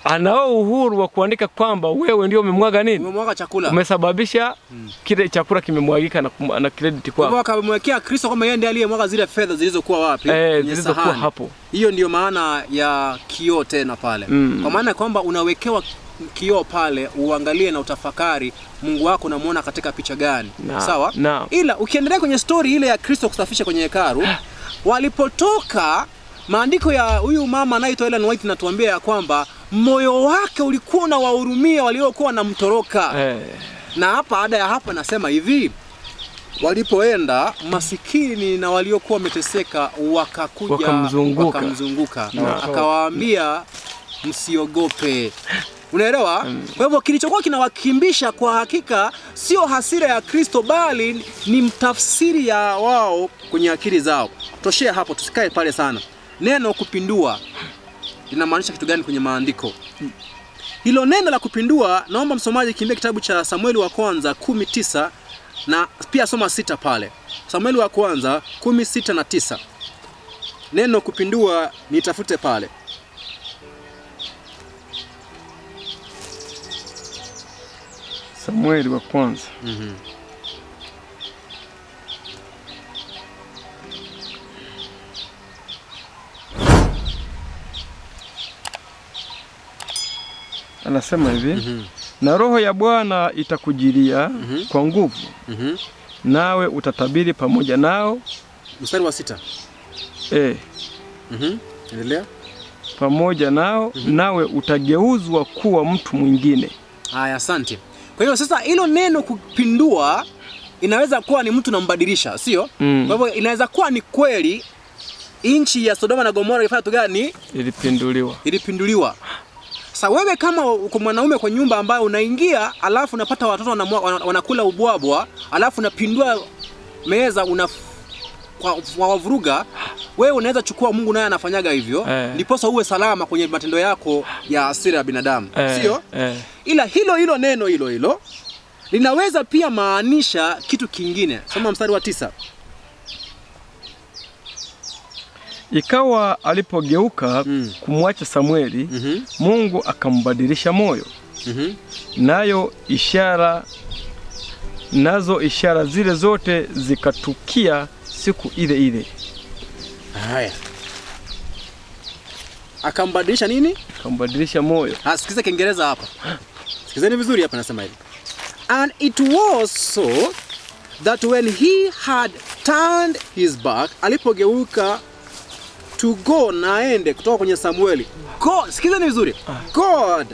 anao uhuru wa kuandika kwamba wewe ndio umemwaga nini? Umemwaga chakula. Umesababisha kile chakula kimemwagika na credit kwako. Kwa akamwekea Kristo kama yeye ndiye aliyemwaga zile fedha zilizokuwa wapi? Zilizokuwa hapo. Hiyo ndio maana ya kioo tena pale. Kwa maana kwamba unawekewa kioo pale, uangalie na utafakari Mungu wako unamuona katika picha gani. Sawa? Ila ukiendelea kwenye story ile ya Kristo kusafisha kwenye hekalu, walipotoka, maandiko ya huyu mama anaitwa Ellen White natuambia ya kwamba moyo wake ulikuwa unawahurumia waliokuwa wanamtoroka. Na hapa baada ya hapa nasema hivi, walipoenda masikini na waliokuwa wameteseka wakakuja wakamzunguka. Akawaambia msiogope. Unaelewa? Kwa hivyo kilichokuwa kinawakimbisha kwa hakika sio hasira ya Kristo, bali ni mtafsiri ya wao kwenye akili zao. Toshea hapo, tusikae pale sana. Neno kupindua linamaanisha kitu gani kwenye maandiko? Hilo neno la kupindua, naomba msomaji kimbia kitabu cha Samueli wa kwanza 10:9 na pia soma 6 pale. Samueli wa kwanza 10:6 na 9. Neno kupindua nitafute pale. Samueli wa kwanza. Anasema hivi, na roho ya Bwana itakujilia kwa nguvu, nawe utatabiri pamoja nao. Mstari wa 6. Endelea. Pamoja nao, nawe utageuzwa kuwa mtu mwingine. Haya, asante. Kwa hiyo sasa hilo neno kupindua inaweza kuwa ni mtu nambadilisha, sio? Kwa hivyo inaweza kuwa ni kweli inchi ya Sodoma na Gomora ilifanya kitu gani? Ilipinduliwa. Sasa wewe kama uko mwanaume kwa nyumba ambayo unaingia, alafu unapata watoto wanakula ubwabwa, alafu unapindua meza kwa vuruga, wewe unaweza chukua Mungu naye anafanyaga hivyo, ndiposa uwe salama kwenye matendo yako ya hasira ya binadamu, sio? Ila hilo neno hilo linaweza pia maanisha kitu kingine. Soma mstari wa 9. Ikawa alipogeuka kumwacha Samueli, Mungu akambadilisha moyo. Nazo ishara zile zote zikatukia siku ile ile. Haya. Akambadilisha nini? Akambadilisha moyo. Sikiza Kiingereza hapa. Kizeni vizuri hapa nasema hivi. And it was so that when he had turned his back, alipogeuka to go na aende kutoka kwenye Samueli, God, sikizeni vizuri, God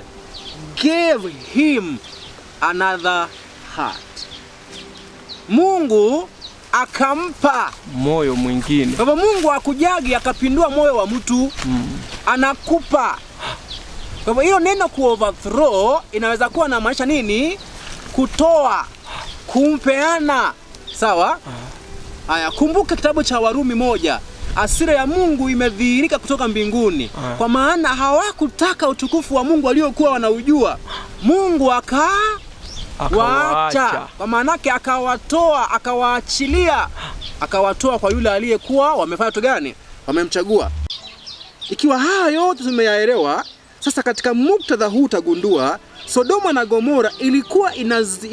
gave him another heart. Mungu akampa moyo mwingine. Kwa hivyo Mungu akujagi akapindua moyo wa mtu, anakupa. Kwa hivyo hiyo neno ku overthrow inaweza kuwa na maanisha nini? Kutoa, kumpeana. Sawa? Haya, kumbuka kitabu cha Warumi 1. Hasira ya Mungu imedhihirika kutoka mbinguni. Kwa maana hawakutaka utukufu wa Mungu waliokuwa wanaujua. Mungu akawaacha. Kwa maana yake akawatoa, akawaachilia. Akawatoa kwa yule aliyekuwa wamefanya kitu gani? Wamemchagua. Ikiwa haya yote tumeyaelewa, sasa katika muktadha huu utagundua Sodoma na Gomora ilikuwa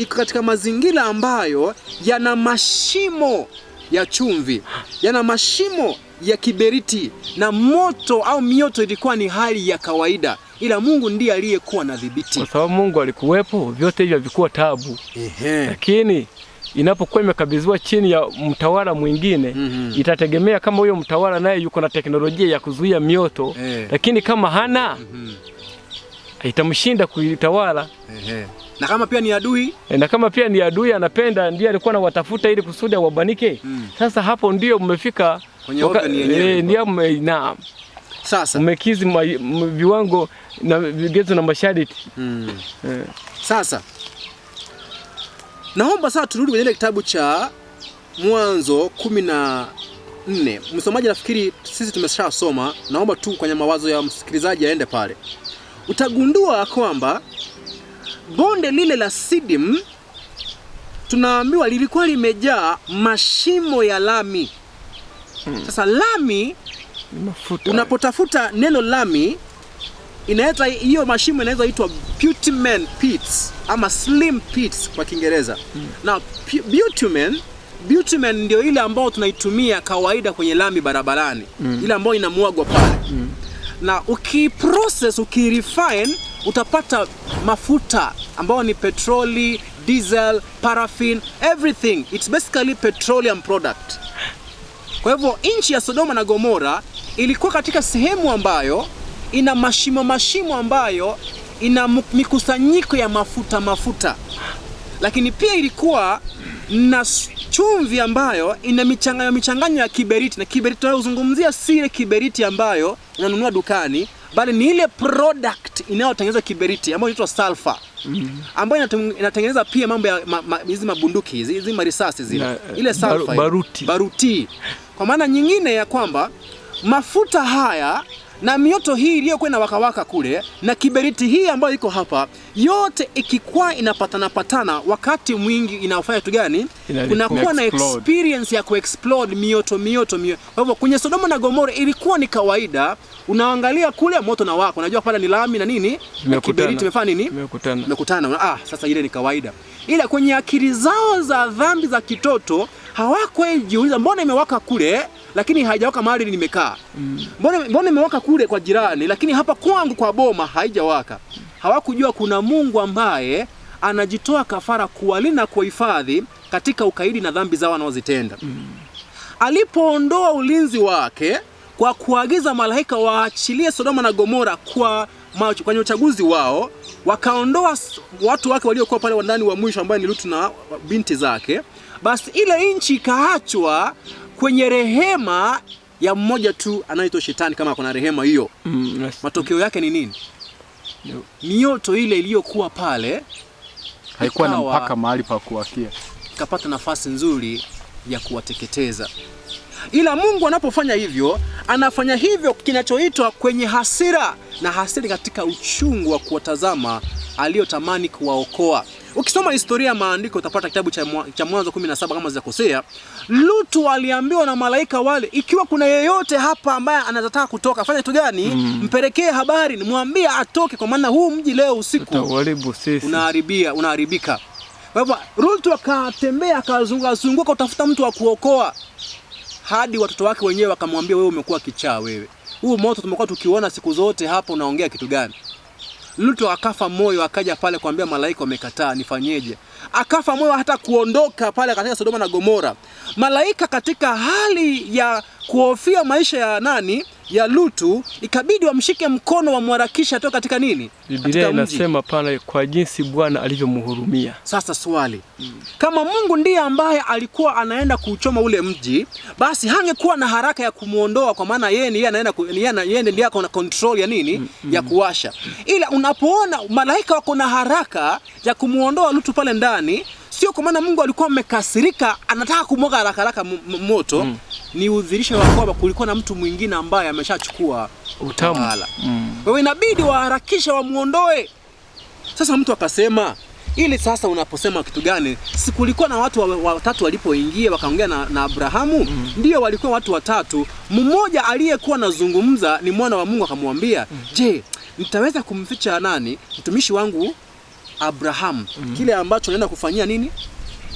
katika mazingira ambayo yana mashimo ya chumvi, yana mashimo ya kiberiti, na moto au mioto ilikuwa ni hali ya kawaida, ila Mungu ndiye aliyekuwa anadhibiti. Kwa sababu Mungu alikuwepo, vyote hivyo vilikuwa taabu. Lakini inapokuwa imekabidhiwa chini ya mtawala mwingine, itategemea kama huyo mtawala naye yuko na teknolojia ya kuzuia mioto. Lakini kama hana, itamshinda kuitawala. Na kama pia ni adui, na kama pia ni adui anapenda, ndiye alikuwa anawatafuta ili kusudi wabanike. Sasa hapo ndio mmefika kwenye open yenyewe. Ndio na sasa mmekizi viwango na vigezo na masharti. Sasa naomba sasa turudi kwenye kitabu cha Mwanzo 14. Msomaji, nafikiri sisi tumeshasoma, naomba tu kwenye mawazo ya msikilizaji aende pale. Utagundua kwamba bonde lile la Sidim tunaambiwa lilikuwa limejaa mashimo ya lami. Sasa lami, unapotafuta neno lami, inaita hiyo mashimo inaweza itwa bitumen pits ama slim pits kwa Kiingereza. Na bitumen ndio ile ambayo tunaitumia kawaida kwenye lami barabarani, ile ambayo inamwagwa pale. Na ukiprocess, ukirefine, utapata mafuta ambayo ni petroli, diesel, paraffin, everything. It's basically petroleum product. Kwa hivyo nchi ya Sodoma na Gomora ilikuwa katika sehemu ambayo ina mashimo ambayo ina mikusanyiko ya mafuta. Lakini pia ilikuwa na chumvi ambayo ina michanganyo ya kiberiti. Na kiberiti tunayozungumzia si ile kiberiti ambayo unanunua dukani, bali ni ile product inayotengeneza kiberiti ambayo inaitwa sulfur, ambayo inatengeneza pia mambo ya hizi mabunduki, hizi marisasi zile, ile sulfur, baruti. Kwa maana nyingine ya kwamba mafuta haya na mioto hii iliyokuwa inawaka kule na kiberiti hii ambayo iko hapa, yote ikikuwa inapatana wakati mwingi inafanya kitu gani? Kunakuwa na experience ya kuexplode mioto. Kwa hivyo kwenye Sodoma na Gomora ilikuwa ni kawaida, unaangalia kule moto na wako, unajua pale ni lami na nini? Kiberiti imefanya nini? Imekutana. Sasa ile ni kawaida. Ila kwenye akili zao za dhambi za kitoto hawakujiuliza, mbona imewaka kule lakini haijawaka mahali nimekaa? Mbona imewaka kule kwa jirani lakini hapa kwangu kwa boma haijawaka? Hawakujua kuna Mungu ambaye anajitoa kafara kuwalinda, kuhifadhi katika ukaidi na dhambi zao wanaozitenda. Alipoondoa ulinzi wake kwa kuagiza malaika waachilie Sodoma na Gomora kwenye uchaguzi wao, wakaondoa watu wake waliokuwa pale ndani wa mwisho ambaye ni Lutu na binti zake, basi ile nchi ikaachwa kwenye rehema ya mmoja tu anaitwa Shetani, kama kuna rehema hiyo. Matokeo yake ni nini? Mioto ile iliyokuwa pale haikuwa na mpaka mahali pa kuwakia, ikapata nafasi nzuri ya kuwateketeza. Ila Mungu anapofanya hivyo, anafanya hivyo kinachoitwa kwenye hasira, na hasira katika uchungu wa kuwatazama aliyotamani kuwaokoa. Ukisoma historia ya maandiko utapata kitabu cha Mwanzo 17 kama sijakosea, Lutu aliambiwa na malaika wale, ikiwa kuna yeyote hapa ambaye anataka kutoka, fanya kitu gani? Mpelekee habari, nimwambie atoke, kwa maana huu mji leo usiku unaharibika. Kwa hivyo Lutu akatembea, akazunguka kutafuta mtu wa kuokoa, hadi watoto wake wenyewe wakamwambia, wewe umekuwa kichaa wewe. Huu moto tumekuwa tukiona siku zote hapa, unaongea kitu gani? Lutu akafa moyo, akaja pale kuambia malaika wamekataa, nifanyeje? Akafa moyo hata kuondoka pale katika Sodoma na Gomora. Malaika katika hali ya kuhofia maisha ya nani? Ya Lutu, ikabidi wamshike mkono wamharakisha atoka katika nini? Biblia inasema pale kwa jinsi Bwana alivyomhurumia. Sasa swali, kama Mungu ndiye ambaye alikuwa anaenda kuchoma ule mji, basi hangekuwa na haraka ya kumuondoa, kwa maana yeye anaenda yeye ndiye ako na control ya nini? Ya kuwasha. Ila unapoona malaika wako na haraka ya kumuondoa Lutu pale ndani, sio kwa maana Mungu alikuwa amekasirika anataka kumwaga haraka moto, ni udhihirisho wa kwamba kulikuwa na mtu mwingine ambaye ameshachukua utawala. Kwa hiyo inabidi waharakisha wamuondoe. Sasa mtu akasema, ili sasa unaposema kitu gani? Si kulikuwa na watu watatu walipoingia wakaongea na Abrahamu? Ndio, walikuwa watu watatu. Mmoja aliyekuwa anazungumza ni mwana wa Mungu, akamwambia, "Je, nitaweza kumficha nani? Mtumishi wangu Abraham kile ambacho naenda kufanyia nini?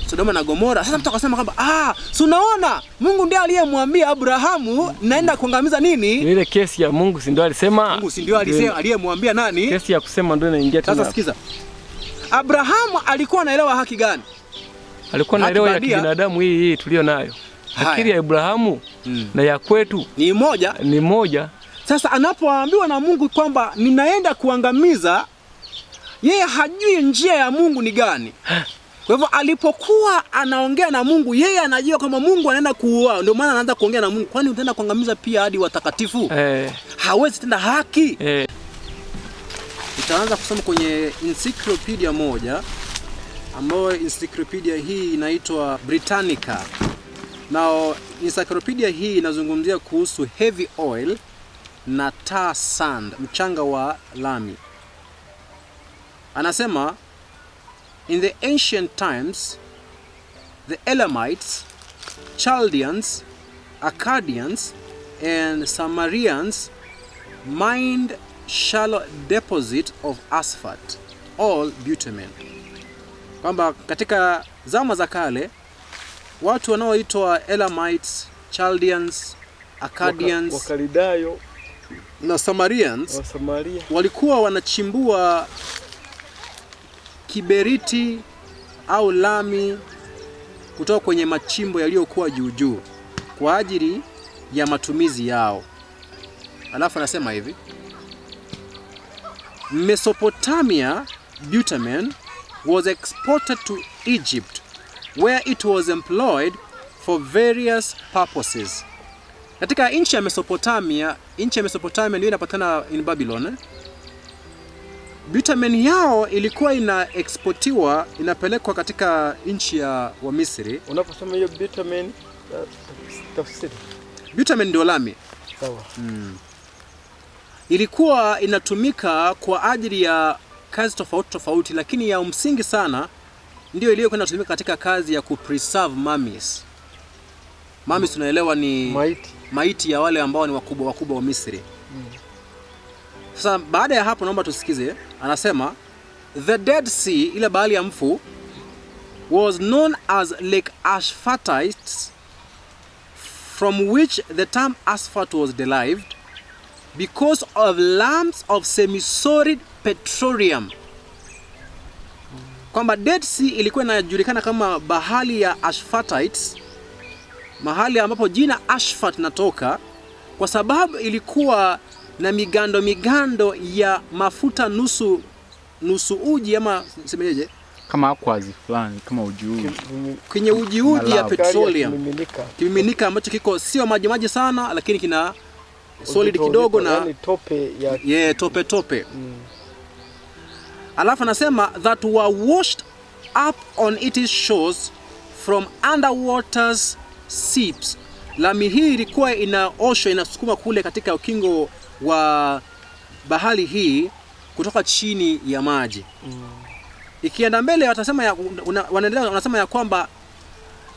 Sodoma na Gomora." Sasa mtu akasema kwamba si unaona Mungu ndiye aliyemwambia Abrahamu naenda kuangamiza nini? Ile kesi ya Mungu si ndio alisema? Mungu si ndio alisema, aliyemwambia nani? Kesi ya kusema ndio inaingia tena. Sasa sikiza. Abrahamu alikuwa anaelewa haki gani? Alikuwa anaelewa ya kibinadamu hii tulio nayo. Akili ya Abrahamu na ya kwetu ni moja. Ni moja. Sasa anapoambiwa na Mungu kwamba ninaenda kuangamiza, yeye hajui njia ya Mungu ni gani. Kwa hivyo alipokuwa anaongea na Mungu, yeye anajua kwamba Mungu anaenda kuua. Ndio maana anaanza kuongea na Mungu, kwani utaenda kuangamiza pia hadi watakatifu? Hawezi tenda haki. Itaanza kusoma kwenye encyclopedia moja, ambayo encyclopedia hii inaitwa Britannica. Now encyclopedia hii inazungumzia kuhusu heavy oil na tar sand, mchanga wa lami. Anasema, in the ancient times, the Elamites, Chaldeans, Akkadians, and Sumerians mined shallow deposit of asphalt, all bitumen. Kwamba katika zama za kale watu wanaoitwa Elamites, Chaldeans, Akkadians, Wakalidayo na Sumerians walikuwa wanachimbua kiberiti au lami kutoka kwenye machimbo yaliyokuwa juu kwa ajili ya matumizi yao. Alafu anasema hivi, Mesopotamia bitumen was exported to Egypt where it was employed for various purposes. Katika nchi ya Mesopotamia ndio inapatikana in Babylon. Bitumen yao ilikuwa inaexportiwa, inapelekwa katika nchi ya wa Misri. Unaposema hiyo bitumen, tafsiri. Bitumen ndio lami. Sawa. Ilikuwa inatumika kwa ajili ya kazi tofauti, lakini ya msingi sana ndio iliyokuwa inatumika katika kazi ya kupreserve mummies. Mummies tunaelewa ni maiti ya wale ambao ni wakubwa wa Misri. Sasa baada ya hapo naomba tusikize, anasema the Dead Sea, ile bahari ya mfu, was known as Lake Asphaltites, from which the term asphalt was derived because of lumps of semi-solid petroleum. Kwamba Dead Sea ilikuwa inajulikana kama bahari ya Asphaltites, mahali ambapo jina asphalt natoka kwa sababu ilikuwa na migando ya mafuta nusu uji, ama semeje, kama aquas fulani, kama uji kwenye uji ya petroleum, kimiminika ambacho kiko sio maji sana, lakini kina solid kidogo na yani tope. Alafu anasema that were washed up on its shores from underwater seeps. Lami hii ilikuwa inaoshwa, inasukuma kule katika ukingo wa bahari hii kutoka chini ya maji. Ikienda mbele watasema wanasema ya kwamba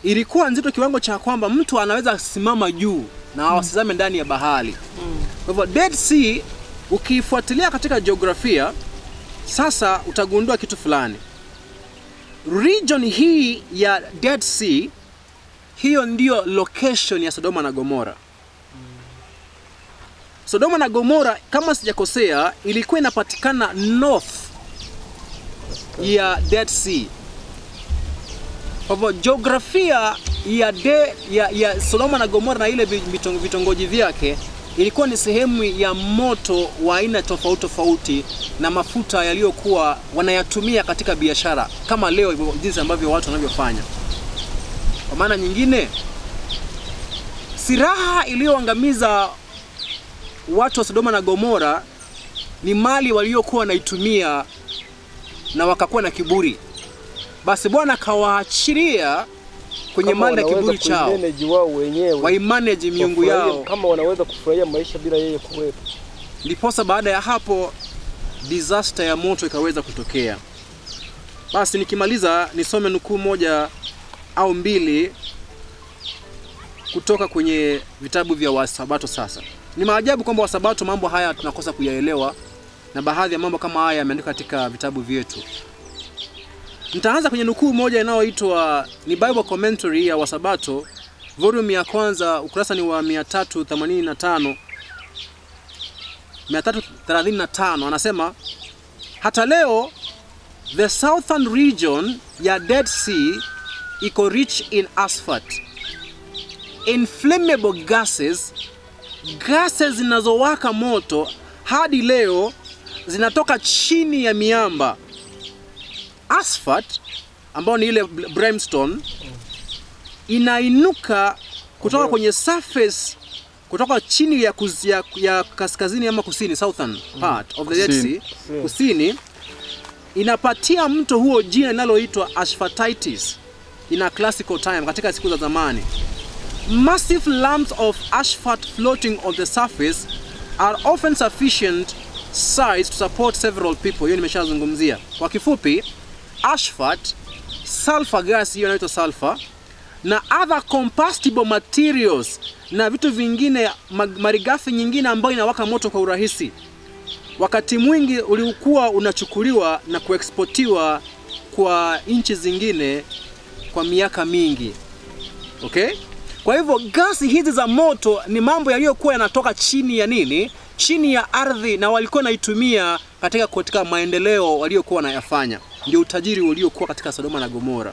ilikuwa nzito kiwango cha kwamba mtu anaweza simama juu na wasizame ndani ya bahari. Kwa hivyo Dead Sea ukifuatilia katika jiografia sasa utagundua kitu fulani. Region hii ya Dead Sea, hiyo ndio location ya Sodoma na Gomora. Sodoma na Gomora kama sijakosea ilikuwa inapatikana north ya Dead Sea. Kwa hivyo jiografia ya Sodoma na Gomora na ile vitongoji vyake ilikuwa ni sehemu ya moto wa aina tofauti tofauti na mafuta yaliyokuwa wanayatumia katika biashara kama leo jinsi ambavyo watu wanavyofanya. Kwa maana nyingine, silaha iliyoangamiza watu wa Sodoma na Gomora ni mali waliokuwa wanaitumia na wakakuwa na kiburi. Basi Bwana akawaachilia kwenye mali na kiburi chao, waimanage miungu yao, kama wanaweza kufurahia maisha bila yeye kuwepo. Ndiposa baada ya hapo disaster ya moto ikaweza kutokea. Basi nikimaliza nisome nukuu moja au mbili kutoka kwenye vitabu vya Wasabato. Sasa ni maajabu kwamba Wasabato mambo haya tunakosa kuyaelewa, na baadhi ya mambo kama haya yameandikwa katika vitabu vyetu. Nitaanza kwenye nukuu moja inayoitwa ni Bible Commentary ya Wasabato, volume ya kwanza, ukurasa ni wa 335. Anasema, hata leo the southern region ya Dead Sea iko rich in asphalt, inflammable gases zinazowaka moto hadi leo zinatoka chini ya miamba. Asphalt ambao ni ile brimstone inainuka kutoka kwenye surface, kutoka chini ya kaskazini ama kusini, southern part of the Dead Sea, kusini, inapatia mto huo jina linaloitwa Asphaltites in a classical time, katika siku za zamani. Massive lumps of asphalt floating on the surface are often sufficient size to support several people. Hiyo nimeshazungumzia. Kwa kifupi, asphalt, sulfur gas hiyo inaitwa sulfur, na other combustible materials na vitu vingine, malighafi nyingine ambayo inawaka moto kwa urahisi, wakati mwingi ulikuwa unachukuliwa na kuexportiwa kwa nchi zingine kwa miaka mingi. Okay? Kwa hivyo gasi hizi za moto ni mambo yaliyokuwa yanatoka chini ya nini? Chini ya ardhi, na walikuwa naitumia katika maendeleo waliokuwa wanayafanya. Ndio utajiri uliokuwa katika Sodoma na Gomora.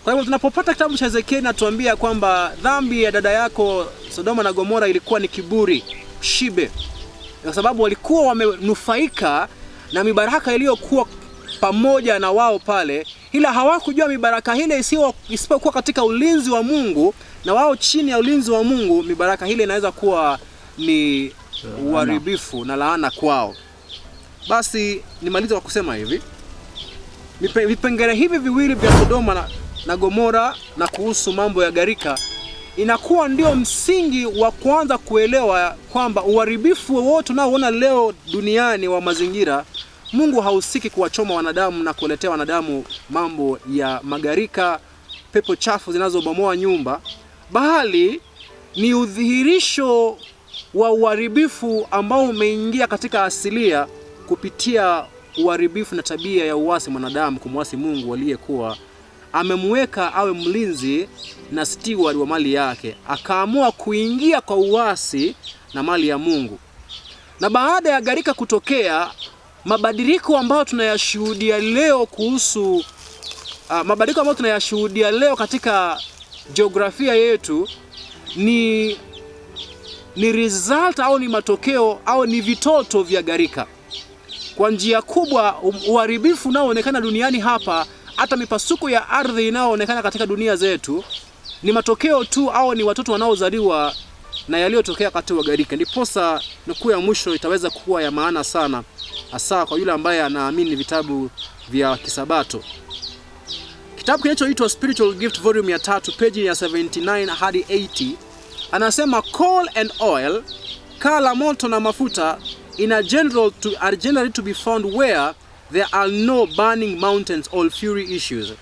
Kwa hivyo tunapopata kitabu cha Ezekieli natuambia kwamba dhambi ya dada yako Sodoma na Gomora ilikuwa ni kiburi, shibe, kwa sababu walikuwa wamenufaika na mibaraka iliyokuwa pamoja na wao pale, ila hawakujua mibaraka ile isipokuwa katika ulinzi wa Mungu, na wao chini ya ulinzi wa Mungu, mibaraka ile inaweza kuwa ni uharibifu na laana kwao. Basi nimalize kwa kusema hivi, vipengele hivi viwili vya Sodoma na Gomora na kuhusu mambo ya gharika inakuwa ndio msingi wa kwanza kuelewa kwamba uharibifu wowote unaoona leo duniani wa mazingira, Mungu hahusiki kuwachoma wanadamu na kuletea wanadamu mambo ya magharika, pepo chafu zinazobomoa nyumba, bali ni udhihirisho wa uharibifu ambao umeingia katika asilia kupitia uharibifu na tabia ya uasi mwanadamu, kumwasi Mungu aliyekuwa amemweka awe mlinzi na steward wa mali yake, akaamua kuingia kwa uasi na mali ya Mungu. Na baada ya gharika kutokea, mabadiliko ambayo tunayashuhudia leo katika jiografia yetu ni result au ni matokeo au ni vitoto vya gharika. Kwa njia kubwa uharibifu unaoonekana duniani hapa, hata mipasuko ya ardhi inayoonekana katika dunia zetu, ni matokeo tu au ni watoto wanaozaliwa na yaliyotokea katika gharika. Ndiposa nukuu ya mwisho itaweza kuwa ya maana sana, hasa kwa yule ambaye anaamini vitabu vya Kisabato. Kitabu kinachoitwa Spiritual Gift volume ya 3, page ya 79 hadi 80, anasema coal and oil, kala, moto na mafuta, are generally to be found where there are no burning mountains or fury issues.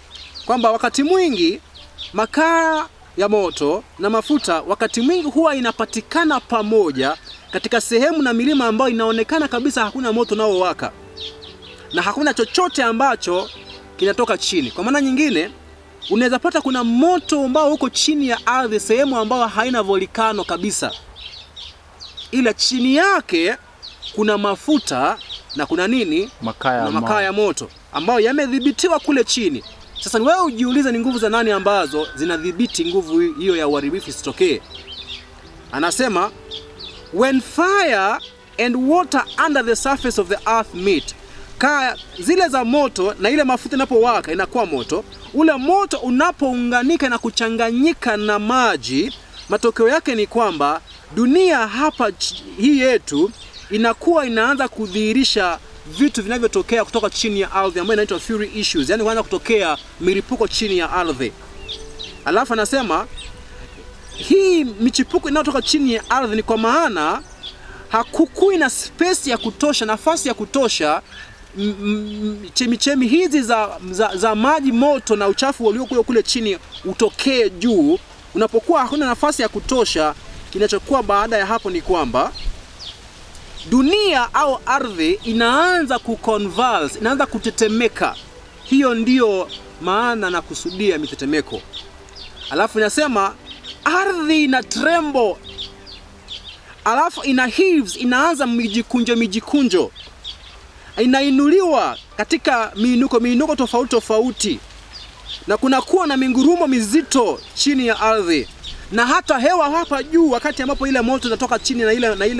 Kwamba wakati mwingi makaa ya moto na mafuta wakati mwingi huwa inapatikana pamoja katika sehemu na milima ambayo inaonekana kabisa hakuna moto nao waka na hakuna chochote ambacho kinatoka chini. Kwa maana nyingine, unaweza pata kuna moto ambao uko chini ya ardhi, sehemu ambayo haina volcano kabisa. ila chini yake kuna mafuta na kuna nini? Makaa ya moto ambayo yamedhibitiwa kule chini. Sasa wewe ujiulize, ni nguvu za nani ambazo zinadhibiti nguvu hiyo ya uharibifu isitokee? Anasema when fire and water under the surface of the earth meet, zile za moto na ile mafuta inapowaka inakuwa moto, ule moto unapounganika na kuchanganyika na maji, matokeo yake ni kwamba dunia hapa hii yetu inakuwa inaanza kudhihirisha vitu vinavyotokea kutoka chini ya ardhi ambayo inaitwa fury issues, yani kuanza kutokea milipuko chini ya ardhi. Alafu anasema hii michipuko inayotoka chini ya ardhi ni kwa maana hakukui na space ya kutosha, nafasi ya kutosha chemichemi hizi za maji moto na uchafu uliokuwa kule chini utokee juu. Unapokuwa hakuna nafasi ya kutosha, kinachokuwa baada ya hapo ni kwamba dunia au ardhi inaanza kuconvulse, inaanza kutetemeka. Hiyo ndiyo maana na kusudia mitetemeko. Alafu inasema ardhi ina tremble, alafu ina heaves, inaanza mijikunjo, inainuliwa katika miinuko tofauti, na kunakuwa na mingurumo mizito chini ya ardhi, na hata hewa hapa juu wakati ambapo ile moto inatoka chini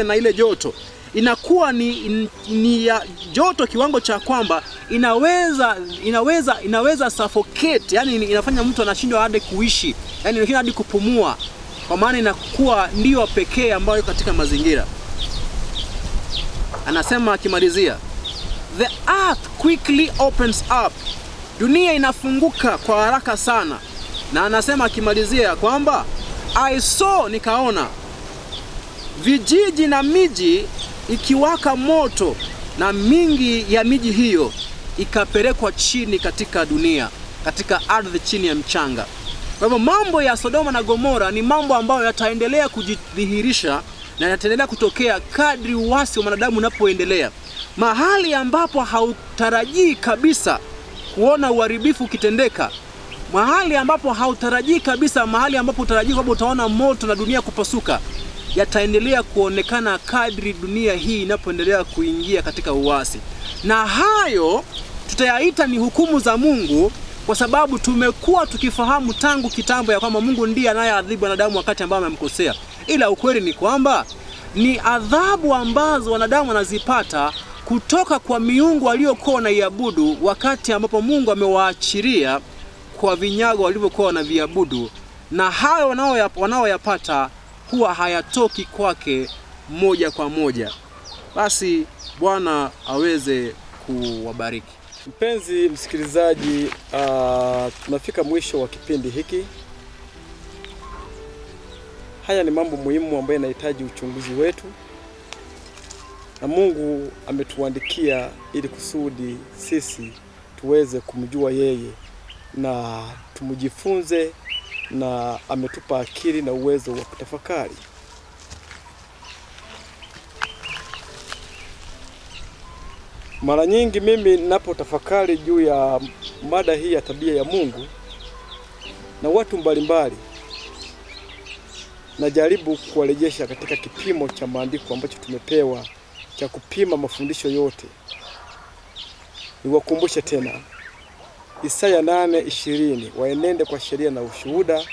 na ile joto inakuwa ni ya joto kiwango cha kwamba inaweza suffocate, yani inafanya mtu anashindwa hadi kuishi, yani anashindwa hadi kupumua, kwa maana inakuwa ndio pekee ambayo katika mazingira. Anasema akimalizia, the earth quickly opens up, dunia inafunguka kwa haraka sana. Na anasema akimalizia kwamba I saw, nikaona vijiji na miji ikiwaka moto, na mingi ya miji hiyo ikapelekwa chini katika dunia, katika ardhi chini ya mchanga. Kwa hivyo mambo ya Sodoma na Gomora ni mambo ambayo yataendelea kujidhihirisha na yataendelea kutokea kadri uasi wa wanadamu unapoendelea. Mahali ambapo hautarajii kabisa kuona uharibifu ukitendeka, mahali ambapo hautarajii kabisa, mahali ambapo utarajii kwamba utaona moto na dunia kupasuka, yataendelea kuonekana kadri dunia hii inapoendelea kuingia katika uasi. Na hayo tutayaita ni hukumu za Mungu, kwa sababu tumekuwa tukifahamu tangu kitambo ya kwamba Mungu ndiye anayeadhibu wanadamu wakati ambao wamemkosea. Ila ukweli ni kwamba ni adhabu ambazo wanadamu wanazipata kutoka kwa miungu waliokuwa wanaiabudu, wakati ambapo Mungu amewaachiria kwa vinyago walivyokuwa wanaviabudu, na hayo wanaoyapata huwa hayatoki kwake moja kwa moja. Basi Bwana aweze kuwabariki. Mpenzi msikilizaji, tunafika mwisho wa kipindi hiki. Haya ni mambo muhimu ambayo yanahitaji uchunguzi wetu, na Mungu ametuandikia ili kusudi sisi tuweze kumjua yeye na tumujifunze, na ametupa akili na uwezo wa kutafakari. Mara nyingi mimi ninapotafakari juu ya mada hii ya tabia ya Mungu na watu mbalimbali, najaribu kuwarejesha katika kipimo cha maandiko ambacho tumepewa cha kupima mafundisho yote. Niwakumbushe tena Isaya 8:20, waenende kwa sheria na ushuhuda,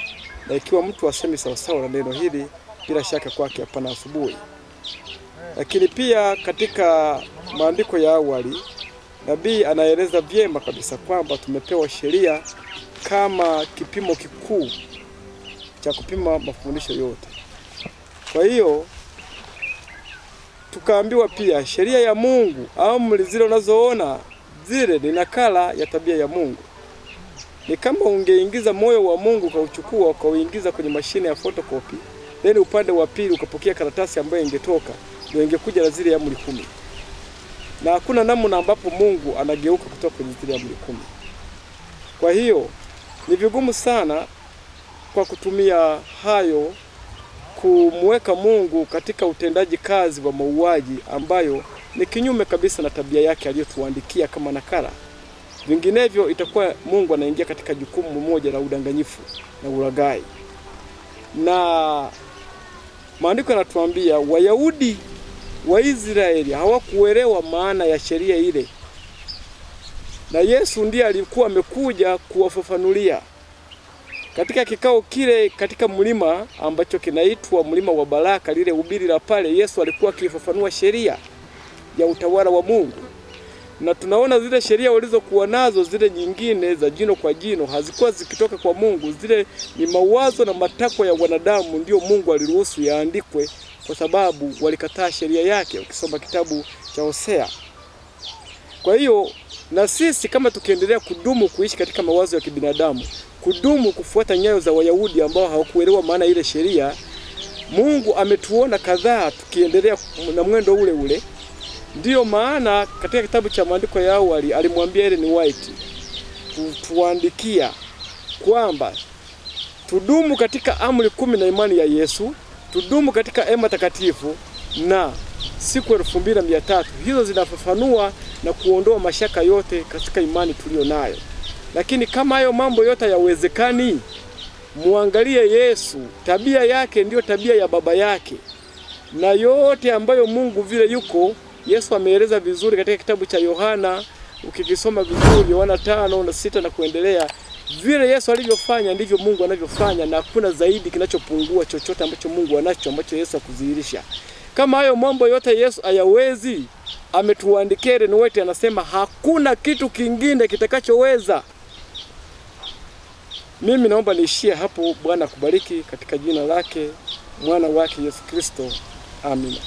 na ikiwa mtu asemi sawasawa na neno hili, bila shaka kwake hapana asubuhi. Lakini pia katika maandiko ya awali, nabii anaeleza vyema kabisa kwamba tumepewa sheria kama kipimo kikuu cha kupima mafundisho yote. Kwa hiyo tukaambiwa pia sheria ya Mungu, amri zile unazoona zile ni nakala ya tabia ya Mungu. Ni kama ungeingiza moyo wa Mungu ukauchukua ukauingiza kwenye mashine ya photocopy, then upande wa pili ukapokea karatasi ambayo ingetoka, ndio ingekuja na zile amri 10. Na hakuna namna ambapo Mungu anageuka kutoka kwenye zile amri 10. Kwa hiyo ni vigumu sana kwa kutumia hayo kumweka Mungu katika utendaji kazi wa mauaji, ambayo ni kinyume kabisa na tabia yake aliyotuandikia kama nakala. Vinginevyo itakuwa Mungu anaingia katika jukumu moja la udanganyifu na ulaghai. Na Maandiko yanatuambia Wayahudi wa Israeli hawakuelewa maana ya sheria ile, na Yesu ndiye alikuwa amekuja kuwafafanulia. Katika kikao kile katika mlima ambacho kinaitwa mlima wa Baraka, lile hubiri la pale, Yesu alikuwa akifafanua sheria ya utawala wa Mungu. Na tunaona zile sheria walizokuwa nazo, zile nyingine za jino kwa jino, hazikuwa zikitoka kwa Mungu. Zile ni mawazo na matakwa ya wanadamu, ndio Mungu aliruhusu yaandikwe kwa sababu walikataa sheria yake, ukisoma kitabu cha Hosea. Kwa hiyo na sisi kama tukiendelea kudumu kuishi katika mawazo ya kibinadamu, kudumu kufuata nyayo za Wayahudi ambao hawakuelewa maana ile sheria, Mungu ametuona kadhaa tukiendelea na mwendo ule ule. Ndiyo maana katika kitabu cha maandiko ya awali alimwambia Ellen White kutuandikia kwamba tudumu katika amri 10 na imani ya Yesu, tudumu katika ema takatifu na siku 2300. Hizo zinafafanua na kuondoa mashaka yote katika imani tulio nayo. Lakini kama hayo mambo yote hayawezekani, muangalie Yesu. Tabia yake ndiyo tabia ya baba yake, na yote ambayo Mungu vile yuko, Yesu ameeleza vizuri katika kitabu cha Yohana. Ukikisoma vizuri Yohana 5:6 na kuendelea, vile Yesu alivyofanya ndivyo Mungu anavyofanya, na hakuna zaidi kinachopungua chochote ambacho Mungu anacho ambacho Yesu akudhihirisha. Kama hayo mambo yote Yesu hayawezi, ametuandikia Ellen White, anasema hakuna kitu kingine kitakachoweza. Mimi naomba niishie hapo. Bwana akubariki katika jina lake mwana wake Yesu Kristo. Amina.